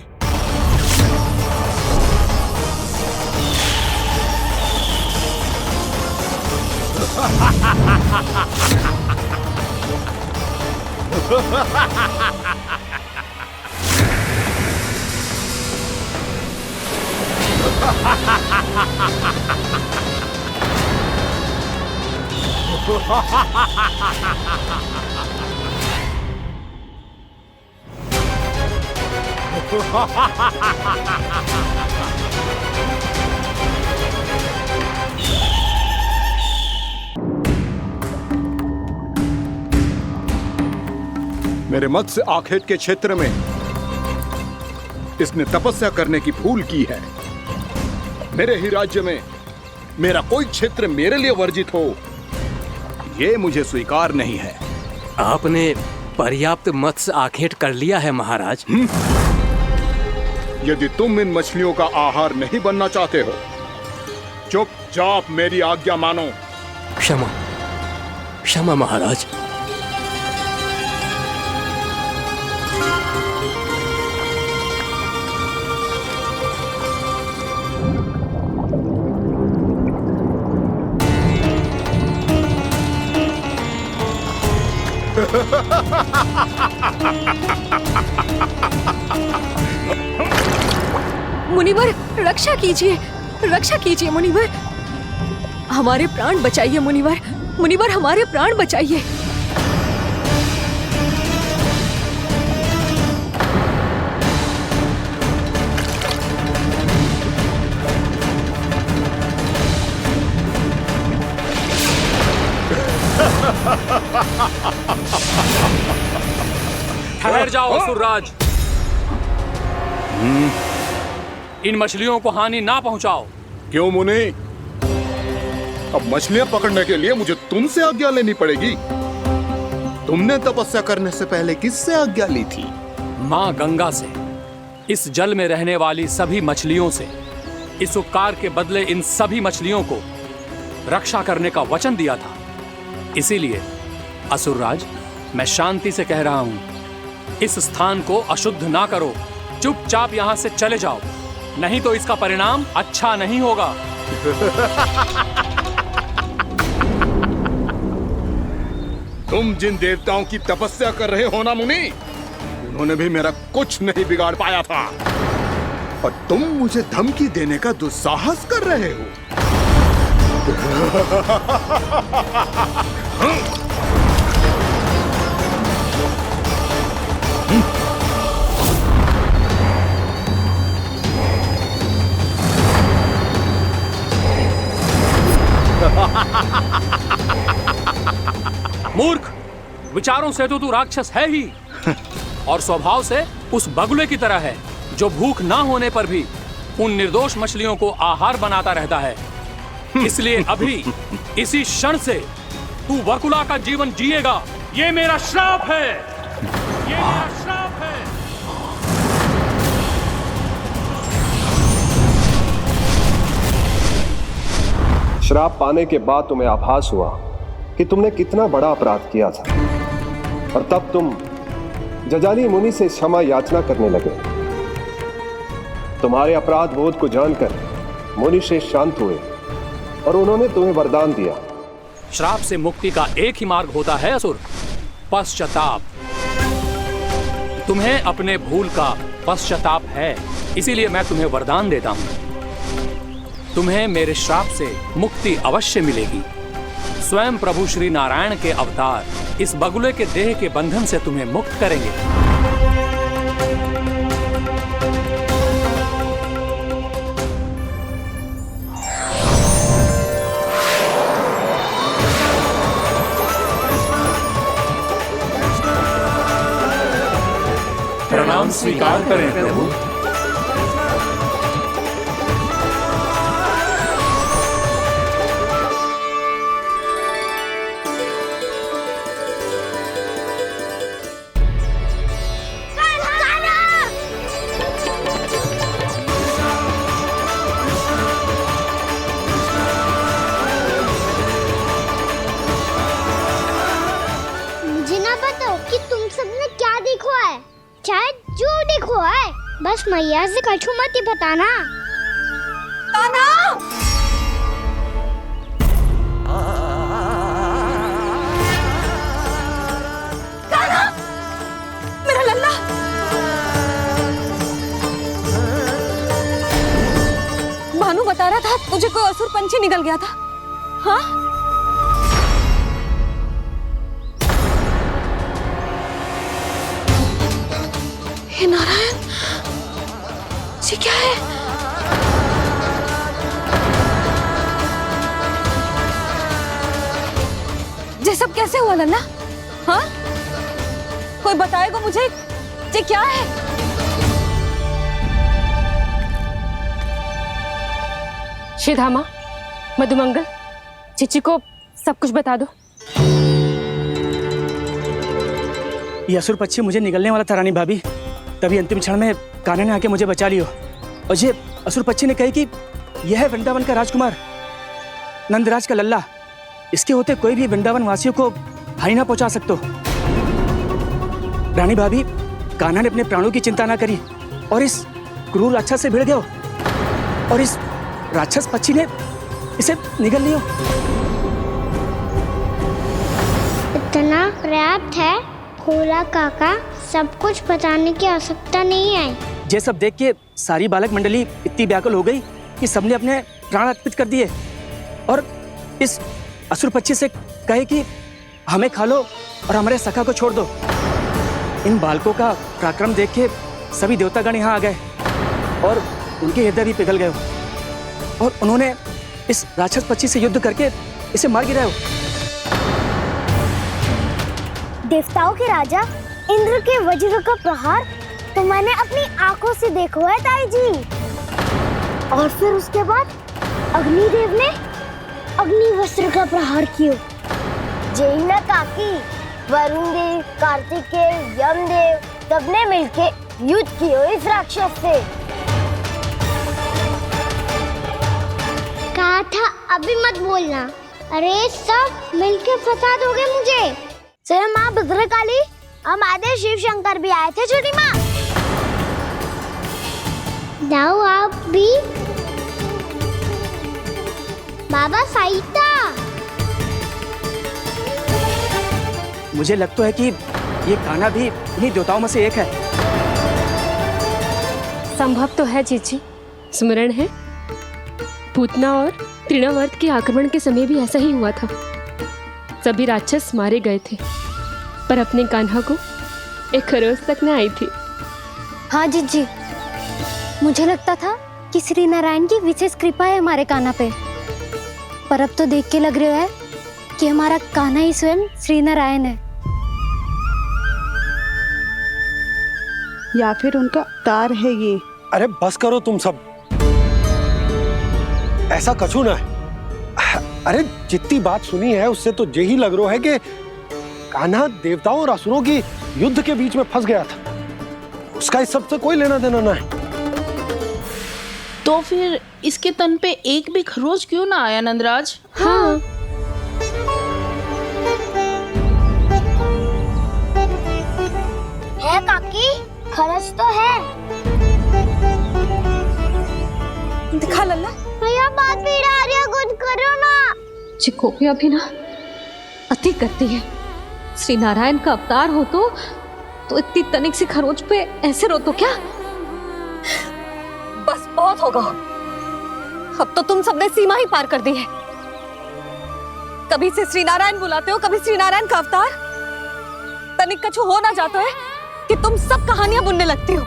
मेरे मत्स्य आखेट के क्षेत्र में इसने तपस्या करने की भूल की है। मेरे ही राज्य में मेरा कोई क्षेत्र मेरे लिए वर्जित हो, ये मुझे स्वीकार नहीं है। आपने पर्याप्त मत्स्य आखेट कर लिया है महाराज। यदि तुम इन मछलियों का आहार नहीं बनना चाहते हो, चुपचाप मेरी आज्ञा मानो। क्षमा, क्षमा महाराज। मुनिवर, रक्षा कीजिए, रक्षा कीजिए मुनिवर, हमारे प्राण बचाइए मुनिवर, मुनिवर हमारे प्राण बचाइए। ठहर जाओ असुरराज, इन मछलियों को हानि ना पहुंचाओ। क्यों मुनि? अब मछलियां पकड़ने के लिए मुझे तुमसे आज्ञा लेनी पड़ेगी। तुमने तपस्या करने से पहले किससे आज्ञा ली थी? माँ गंगा से, इस जल में रहने वाली सभी मछलियों से। इस उपकार के बदले इन सभी मछलियों को रक्षा करने का वचन दिया था। इसीलिए असुरराज, मैं शांति से कह रहा हूं, इस स्थान को अशुद्ध ना करो, चुपचाप यहां से चले जाओ, नहीं तो इसका परिणाम अच्छा नहीं होगा। तुम जिन देवताओं की तपस्या कर रहे हो ना मुनि, उन्होंने भी मेरा कुछ नहीं बिगाड़ पाया था, और तुम मुझे धमकी देने का दुस्साहस कर रहे हो। मूर्ख, विचारों से तो तू राक्षस है ही, और स्वभाव से उस बगुले की तरह है जो भूख ना होने पर भी उन निर्दोष मछलियों को आहार बनाता रहता है। इसलिए अभी इसी क्षण से तू वकुला का जीवन जिएगा। ये मेरा श्राप है, ये मेरा श्राप है। श्राप पाने के बाद तुम्हें आभास हुआ कि तुमने कितना बड़ा अपराध किया था, और तब तुम जजाली मुनि से क्षमा याचना करने लगे। तुम्हारे अपराध बोध को जानकर मुनि से शांत हुए और उन्होंने तुम्हें वरदान दिया। श्राप से मुक्ति का एक ही मार्ग होता है असुर, पश्चाताप। तुम्हें अपने भूल का पश्चाताप है, इसीलिए मैं तुम्हें वरदान देता हूं। तुम्हें मेरे श्राप से मुक्ति अवश्य मिलेगी। स्वयं प्रभु श्री नारायण के अवतार इस बगुले के देह के बंधन से तुम्हें मुक्त करेंगे। प्रणाम स्वीकार करें प्रभु। मुझे ना बताओ कि तुम सबने क्या देखा है, चाहे जो देखो है, बस मैया से कछु मत ही बताना। कान्हा! कान्हा! मेरा लल्ला! भानु बता रहा था तुझे कोई असुर पंछी निकल गया था। हाँ? हे नारायण, ये क्या है? ये सब कैसे हुआ लल्ला? हाँ? कोई बताएगा मुझे ये क्या है? श्रीधामा, मधुमंगल, चिची को सब कुछ बता दो। ये असुर पक्षी मुझे निकलने वाला था रानी भाभी, तभी अंतिम क्षण में कान्हा ने आके मुझे बचा लियो। और ये असुर पक्षी ने कही कि यह है वृंदावन का राजकुमार, नंदराज का लल्ला। इसके होते कोई भी वृंदावन वासियों को हानि ना पहुंचा सकते। रानी भाभी, कान्हा ने अपने प्राणों की चिंता ना करी और इस क्रूर राक्षस से भिड़ गयो, और इस राक्षस पक्षी ने इसे निगल लियो। इतना पर्याप्त है भोला काका, सब कुछ बताने की आवश्यकता नहीं है। ये सब देख के सारी बालक मंडली इतनी व्याकुल हो गई कि सबने अपने प्राण अर्पित कर दिए और इस असुर पक्षी से कहे कि हमें खा लो और हमारे सखा को छोड़ दो। इन बालकों का पराक्रम देख के सभी देवतागण यहाँ आ गए और उनके हृदय भी पिघल गए और उन्होंने इस राक्षस पक्षी से युद्ध करके इसे मार गिराया। देवताओं के राजा इंद्र के वज्र का प्रहार तो मैंने अपनी आंखों से देखा है ताई जी। और फिर उसके बाद अग्निदेव ने अग्निवस्त्र का प्रहार किया। जैना काकी, वरुण देव, कार्तिकेय, यमदेव सबने मिलके युद्ध किया इस राक्षस से। कहा था अभी मत बोलना। अरे सब मिलके फंसा दोगे मुझे। स्वयं माँ भद्रकाली और महादेव शिव शंकर भी आए थे छोटी माँ। जाओ आप भी। बाबा साईता, मुझे लगता है कि ये कान्हा भी इन्हीं देवताओं में से एक है। संभव तो है जीजी, स्मरण है पूतना और तृणावर्त के आक्रमण के समय भी ऐसा ही हुआ था। सभी राक्षस मारे गए थे पर अपने कान्हा को एक खरोच तक न आई थी। हाँ जीजी, मुझे लगता था कि श्री नारायण की विशेष कृपा है हमारे कान्हा पे, पर अब तो देख के लग रहा है कि हमारा कान्हा ही स्वयं श्री नारायण है। या फिर उनका अवतार है ये। अरे बस करो तुम सब, ऐसा कछु ना है। अरे जितनी बात सुनी है उससे तो यही लग रहा है कि कान्हा देवताओं और असुरों की युद्ध के बीच में फंस गया था। उसका इस सब से कोई लेना देना ना है। तो फिर इसके तन पे एक भी खरोच क्यों ना आया नंदराज? हाँ, है काकी, खरच तो है। दिखा लल्ला। भैया बात पीड़ा आ रही है, कुछ करो ना। चिकोपिया भी ना अति करती है। श्री नारायण का अवतार हो तो इतनी तनिक सी खरोच पे ऐसे रो तो क्या? बस बहुत होगा। अब तो तुम सबने सीमा ही पार कर दी है। कभी से श्री नारायण बुलाते हो, कभी श्री नारायण का अवतार। तनिक कछु हो ना जाता है कि तुम सब कहानियां बुनने लगती हो।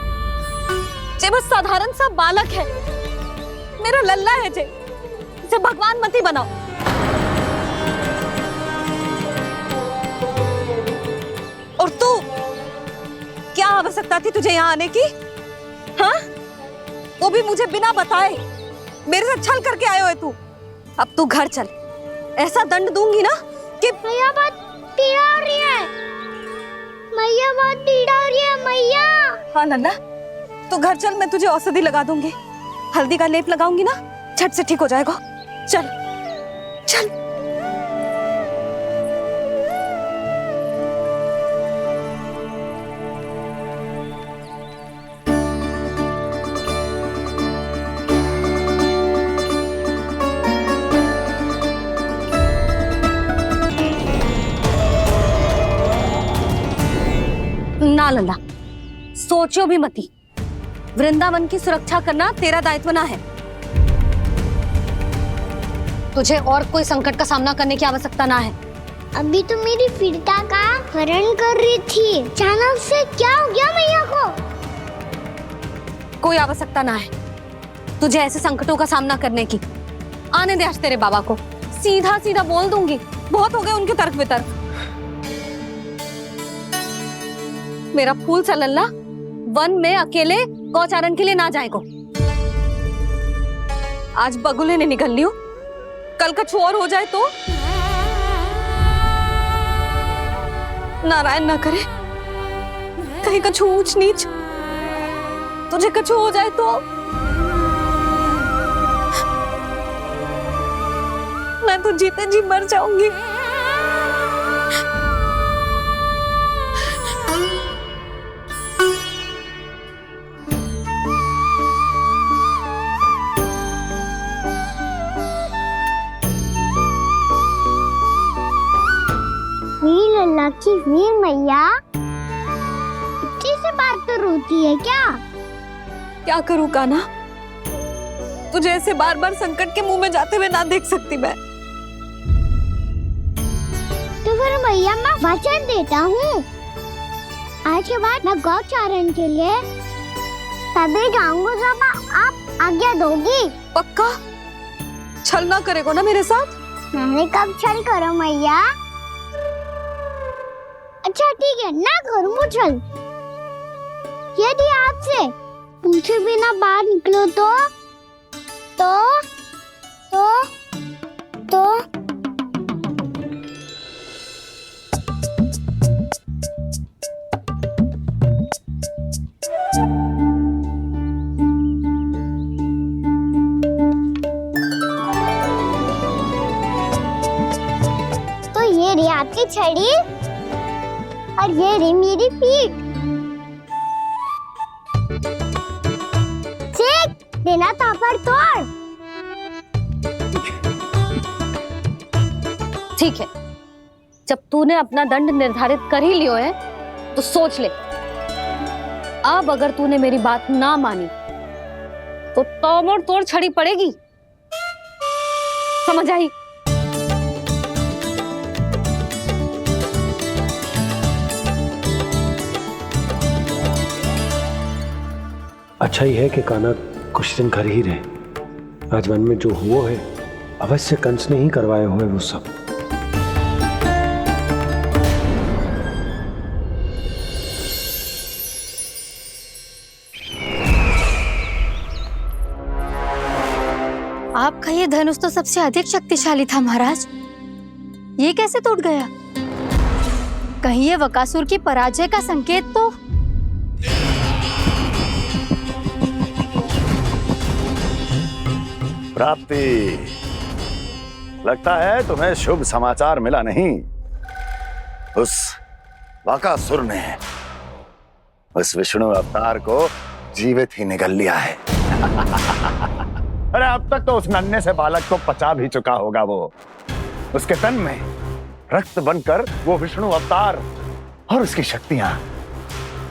जे बस साधारण सा बालक है, मेरा लल्ला है जे, इसे भगवान मती बनाओ। और तू, क्या आवश्यकता थी तुझे यहाँ आने की? हाँ, वो भी मुझे बिना बताए। मेरे साथ छल करके आए हो तू। अब तू घर चल, ऐसा दंड दूंगी ना कि भैया बहुत पीड़ा हो रही है। मैया बहुत पीड़ा हो रही है मैया। हाँ नन्ना, तू घर चल, मैं तुझे औषधि लगा दूंगी। हल्दी का लेप लगाऊंगी ना, झट से ठीक हो जाएगा। चल चल। ना लल्ला, सोचो भी मती। वृंदावन की सुरक्षा करना तेरा दायित्व ना है। तुझे और कोई संकट का सामना करने की आवश्यकता ना है। अभी तो मेरी पीड़िता का हरण कर रही थी, अचानक से क्या हो गया मैया को? कोई आवश्यकता ना है तुझे ऐसे संकटों का सामना करने की। आने दे आज तेरे बाबा को, सीधा सीधा बोल दूंगी। बहुत हो गए उनके तर्क वितर्क। मेरा फूल सा लल्ला वन में अकेले गौचारण के लिए ना जाए को। आज बगुले ने निकल लियो, कल का छोर हो जाए तो नारायण ना करे, कहीं कछु ऊंच नीच तुझे कछु हो जाए तो मैं तो जीते जी मर जाऊंगी। वीर लल्ला की वीर मैया इतनी से बात तो रोती है क्या? क्या करूं कान्हा, तुझे ऐसे बार बार संकट के मुंह में जाते हुए ना देख सकती मैं। तो फिर मैया मैं वचन देता हूँ, आज के बाद मैं गौचारण के लिए तभी जाऊंगा जब आप आज्ञा दोगी। पक्का? छल ना करेगा ना मेरे साथ? मैंने कब छल करो मैया? अच्छा ठीक है, ना करूँ छल। यदि आपसे पूछे बिना बाहर निकलो तो ये रही आपकी छड़ी और ये रही मेरी पीठ। सेक देना तापर तोड़। ठीक है, जब तूने अपना दंड निर्धारित कर ही लियो है तो सोच ले, अब अगर तूने मेरी बात ना मानी तो तोड़ तोड़ छड़ी पड़ेगी। समझ आई? अच्छा ही है कि कान्हा कुछ दिन घर ही रहे। आज वन में जो हुआ है अवश्य कंस ने ही करवाए हुए वो सब। आपका ये धनुष तो सबसे अधिक शक्तिशाली था महाराज, ये कैसे टूट गया? कहीं ये बकासुर की पराजय का संकेत तो? प्राप्ति, लगता है तुम्हें शुभ समाचार मिला नहीं। उस बकासुर ने उस विष्णु अवतार को जीवित ही निगल लिया है। अरे अब तक तो उस नन्हे से बालक को पचा भी चुका होगा वो। उसके तन में रक्त बनकर वो विष्णु अवतार और उसकी शक्तियां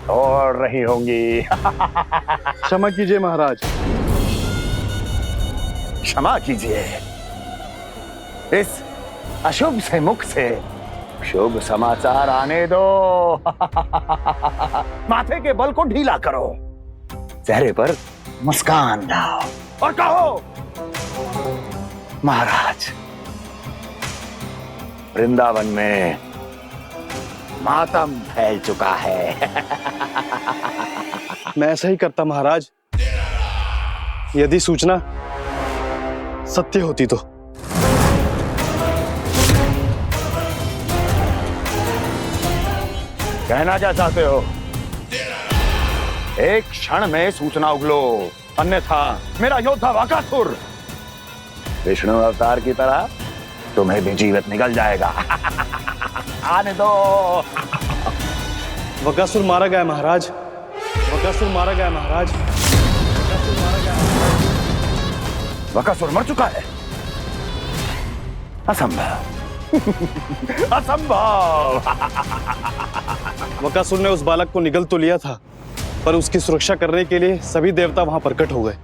दौड़ रही होंगी। क्षमा कीजिए महाराज। क्षमा कीजिए, इस अशुभ से मुख से शुभ समाचार आने दो। माथे के बल को ढीला करो, चेहरे पर मुस्कान लाओ और कहो, महाराज, वृंदावन में मातम फैल चुका है। मैं ऐसा ही करता महाराज, यदि सूचना सत्य होती तो। कहना क्या चाहते हो? एक क्षण में सूचना उगलो, अन्यथा मेरा योद्धा बकासुर विष्णु अवतार की तरह तुम्हें भी जीवित निगल जाएगा। आने दो। बकासुर मारा गया महाराज, बकासुर मारा गया महाराज, बकासुर मारा गया। बकासुर मर चुका है? असंभव। असंभव। बकासुर ने उस बालक को निगल तो लिया था, पर उसकी सुरक्षा करने के लिए सभी देवता वहां प्रकट हो गए,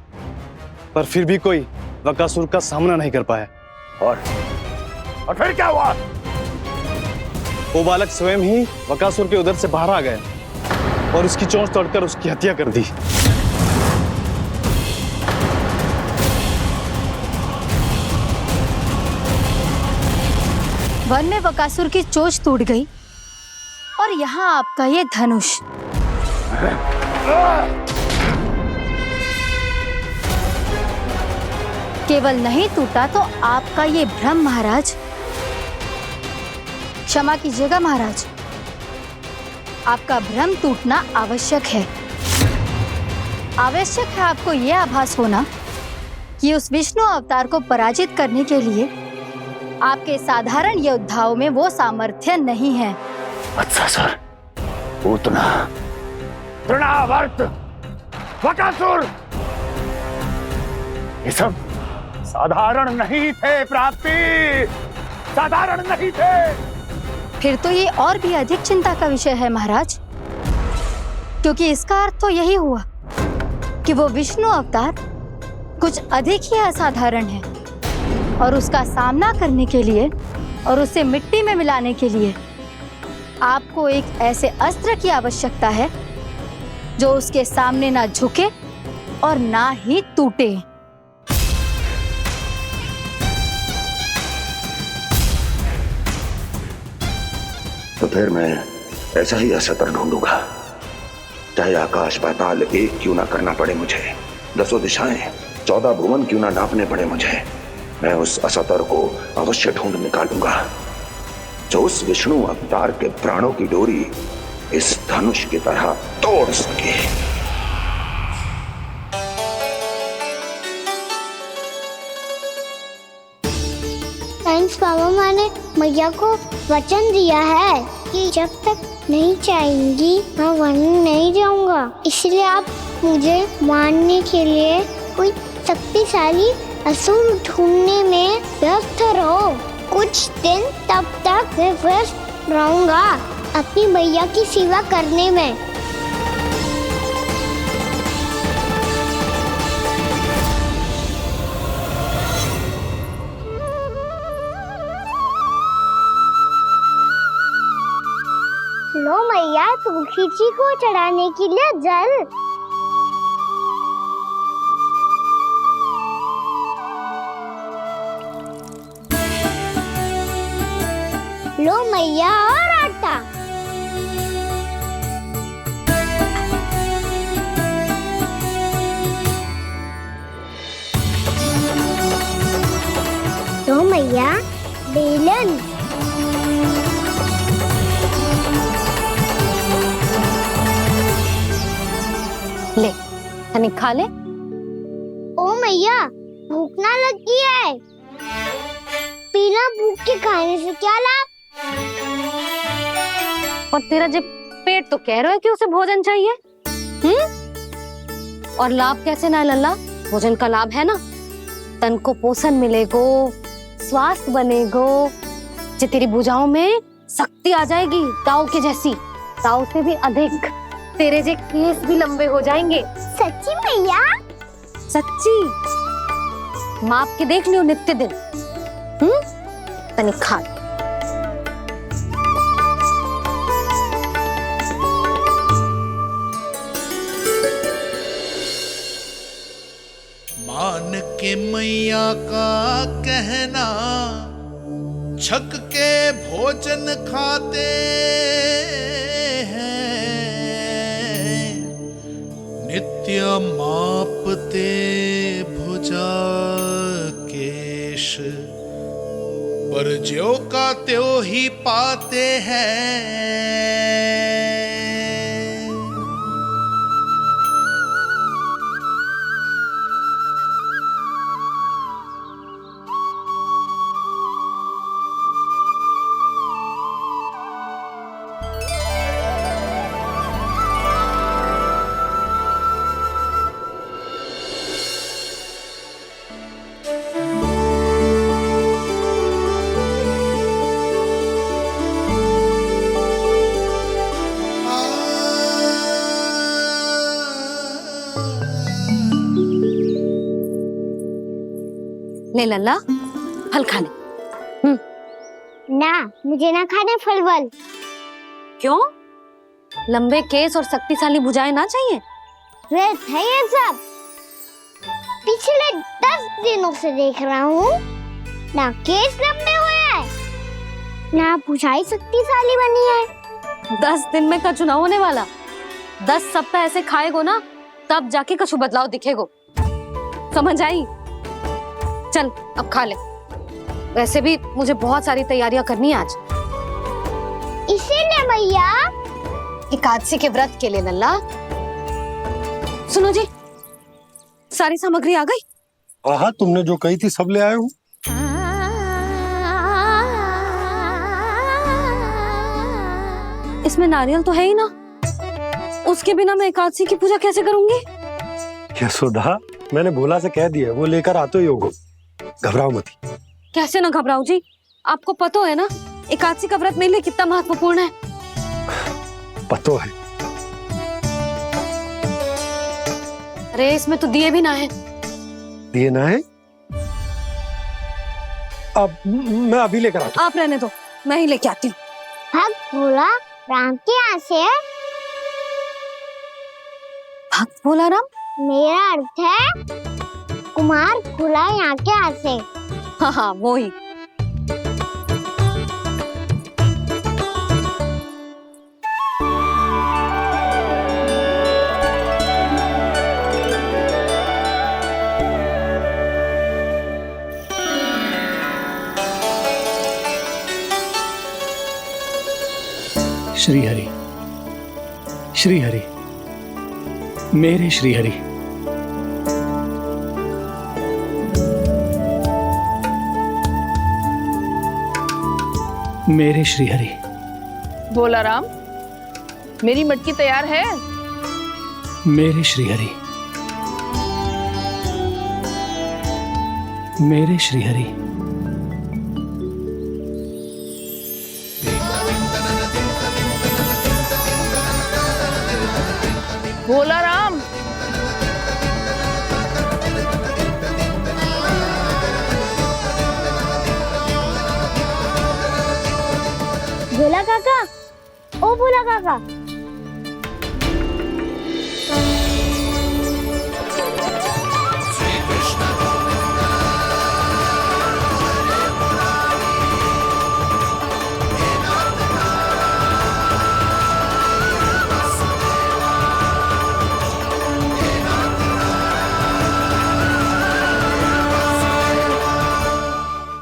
पर फिर भी कोई बकासुर का सामना नहीं कर पाया। और फिर क्या हुआ? वो बालक स्वयं ही बकासुर के उदर से बाहर आ गया और उसकी चोंच तोड़कर उसकी हत्या कर दी। वन में बकासुर की चोंच टूट गई और यहाँ आपका ये धनुष। केवल नहीं टूटा तो आपका ये भ्रम महाराज। क्षमा कीजिएगा महाराज, आपका भ्रम टूटना आवश्यक है। आवश्यक है आपको यह आभास होना कि उस विष्णु अवतार को पराजित करने के लिए आपके साधारण योद्धाओं में वो सामर्थ्य नहीं है। वत्सासुर, पूतना, तृणावर्त, बकासुर, ये सब साधारण नहीं थे प्राप्ति, साधारण नहीं थे। फिर तो ये और भी अधिक चिंता का विषय है महाराज, क्योंकि इसका अर्थ तो यही हुआ कि वो विष्णु अवतार कुछ अधिक ही असाधारण है और उसका सामना करने के लिए और उसे मिट्टी में मिलाने के लिए आपको एक ऐसे अस्त्र की आवश्यकता है जो उसके सामने ना झुके और ना ही टूटे। तो फिर मैं ऐसा ही असत्र ढूंढूंगा, चाहे आकाश पाताल एक क्यों ना करना पड़े मुझे, 10 दिशाएं 14 भुवन क्यों ना नापने पड़े मुझे, मैं उस असतर को अवश्य ढूंढ निकालूंगा जो उस विष्णु अवतार के प्राणों की डोरी इस धनुष की तरह तोड़ सके। थैंक्स पापा, मैंने मैया को वचन दिया है कि जब तक नहीं चाहेंगी मैं वन नहीं जाऊंगा, इसलिए आप मुझे मारने के लिए कोई शक्तिशाली असुर ढूंढने में व्यस्त रहो। कुछ दिन तब तक मैं व्यस्त रहूंगा अपनी मैया की सेवा करने में। लो मैया, तुलसी जी को चढ़ाने के लिए जल। लो मैया, और आटा। मैया बेलन। ले तनिक खा ले। ओ मैया भूख ना लगी है। बिना भूख के खाने से क्या लाभ? और तेरा जब पेट तो कह रहा है कि उसे भोजन चाहिए। और लाभ कैसे ना है लल्ला? भोजन का लाभ है ना, तन को पोषण मिलेगो, स्वास्थ्य बनेगो, जे तेरी भुजाओं में शक्ति आ जाएगी ताऊ के जैसी, ताऊ से भी अधिक। तेरे जे केस भी लंबे हो जाएंगे। सच्ची मैया? सच्ची। माप के देख लियो नित्य दिन। तनिक खा। मान के मैया का कहना, छक के भोजन खाते हैं, नित्य मापते भुजा केश, पर ज्यों का त्यों ही पाते हैं। ले लल्ला फल खा ले। ना, मुझे ना खाने फल वल। क्यों? लंबे केस और शक्तिशाली भुजाएं ना चाहिए? व्यर्थ है ये सब। पिछले 10 दिनों से देख रहा हूँ, ना केस लंबे हुए हैं, ना भुजाएं शक्तिशाली बनी है। 10 दिन में का चुनाव होने वाला। 10 सप्ताह ऐसे खाएगो ना, तब जाके कछु बदलाव दिखेगो। समझ आई? चल अब खा ले। वैसे भी मुझे बहुत सारी तैयारियां करनी है आज। इसीलिए भैया एकादशी के व्रत के लिए लल्ला। सुनो जी, सारी सामग्री आ गई? हाँ, तुमने जो कही थी सब ले आए हूँ। इसमें नारियल तो है ही ना, उसके बिना मैं एकादशी की पूजा कैसे करूंगी? यशोदा, मैंने भोला से कह दिया, वो लेकर आते ही होगा। घबराओ मत। कैसे ना घबराओ जी, आपको पता है ना एकादशी का व्रत मेरे लिए कितना महत्वपूर्ण है। पतो है। अरे इसमें तो दिए भी ना है। दिए ना है? अब मैं अभी लेकर आता हूँ। आप रहने दो, मैं ही लेके आती हूँ। भक्त भोला राम के यहाँ से है? भक्त भोला राम? मेरा अर्थ है कुमार भोला यहाँ के यहाँ से। हाँ हाँ वो ही। श्री हरि, श्री हरि, मेरे श्री हरि। मेरे श्री हरि। भोला राम, मेरी मटकी तैयार है? मेरे श्री हरि। मेरे श्री हरि। भोला राम, भोला काका, ओ भोला काका।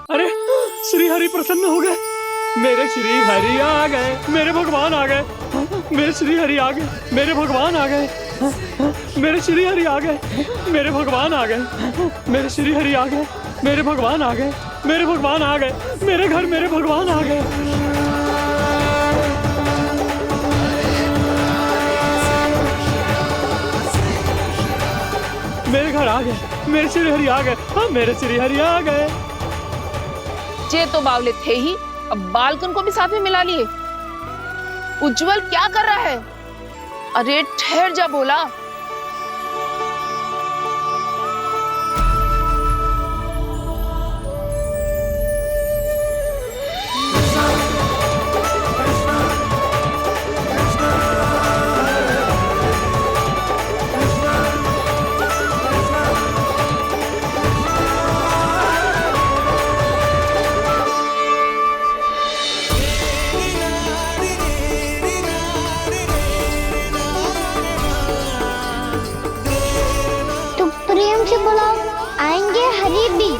अरे मेरे श्री हरि आ गए, मेरे भगवान आ गए, मेरे श्री हरि आ गए, मेरे भगवान आ गए, मेरे श्री हरि आ गए, मेरे भगवान आ गए, मेरे श्री हरि आ गए, मेरे भगवान आ गए, मेरे भगवान आ गए, मेरे घर मेरे भगवान आ गए। मेरे घर आ गए, मेरे श्री हरि आ गए, हाँ मेरे श्री हरि आ गए। जे तो बावले थे ही, अब बालकन को भी साथ में मिला लिए। उज्जवल क्या कर रहा है? अरे ठहर जा बोला। प्रेम से बुलाओ, आएंगे हरी भी।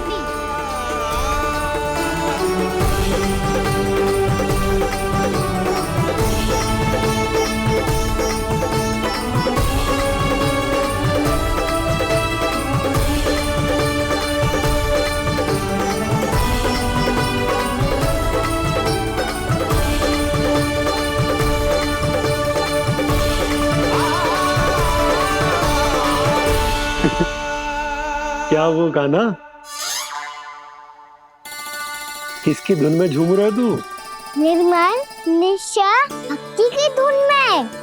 क्या वो गाना? किसकी धुन में झूम रहा है तू? निर्मल निशा भक्ति की धुन में।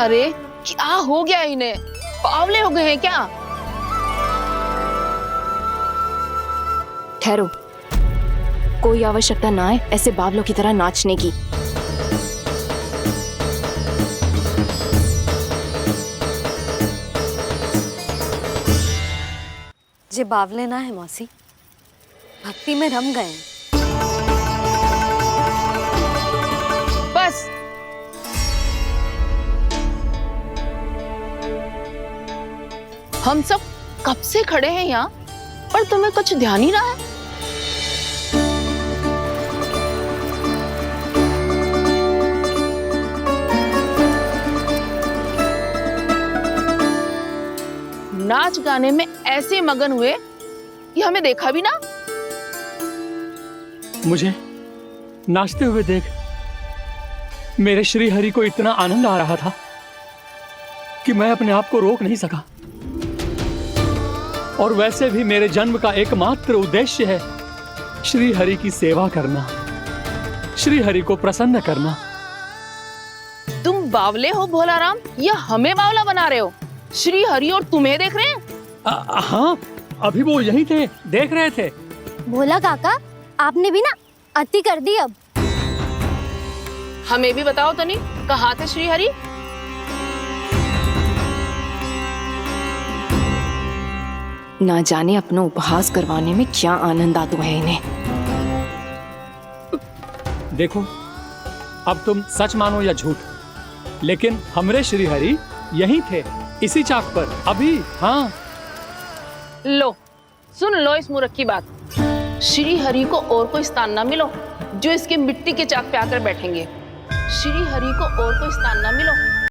अरे क्या हो गया इन्हें? बावले हो गए हैं क्या? ठहरो, कोई आवश्यकता ना है ऐसे बावलों की तरह नाचने की। जे बावले ना है मौसी, भक्ति में रम गए। बस हम सब कब से खड़े हैं यहाँ, पर तुम्हें कुछ ध्यान ही रहा है। नाच गाने में ऐसे मगन हुए कि हमें देखा भी ना। मुझे नाचते हुए देख मेरे श्री हरि को इतना आनंद आ रहा था कि मैं अपने आप को रोक नहीं सका। और वैसे भी मेरे जन्म का एकमात्र उद्देश्य है श्री हरि की सेवा करना, श्री हरि को प्रसन्न करना। तुम बावले हो भोलाराम, या हमें बावला बना रहे हो? श्री हरि और तुम्हें देख रहे हैं? हाँ, अभी वो यहीं थे, देख रहे थे। भोला काका, आपने भी ना अति कर दी। अब हमें भी बताओ तनी, कहाँ थे श्री हरि? ना जाने अपना उपहास करवाने में क्या आनंद आता है इन्हें। देखो, अब तुम सच मानो या झूठ, लेकिन हमरे श्री हरि यहीं थे, इसी चाक पर अभी। हाँ, लो सुन लो इस मूर्ख की बात। श्री हरि को और कोई स्थान ना मिलो जो इसके मिट्टी के चाक पे आकर बैठेंगे। श्री हरि को और कोई स्थान ना मिलो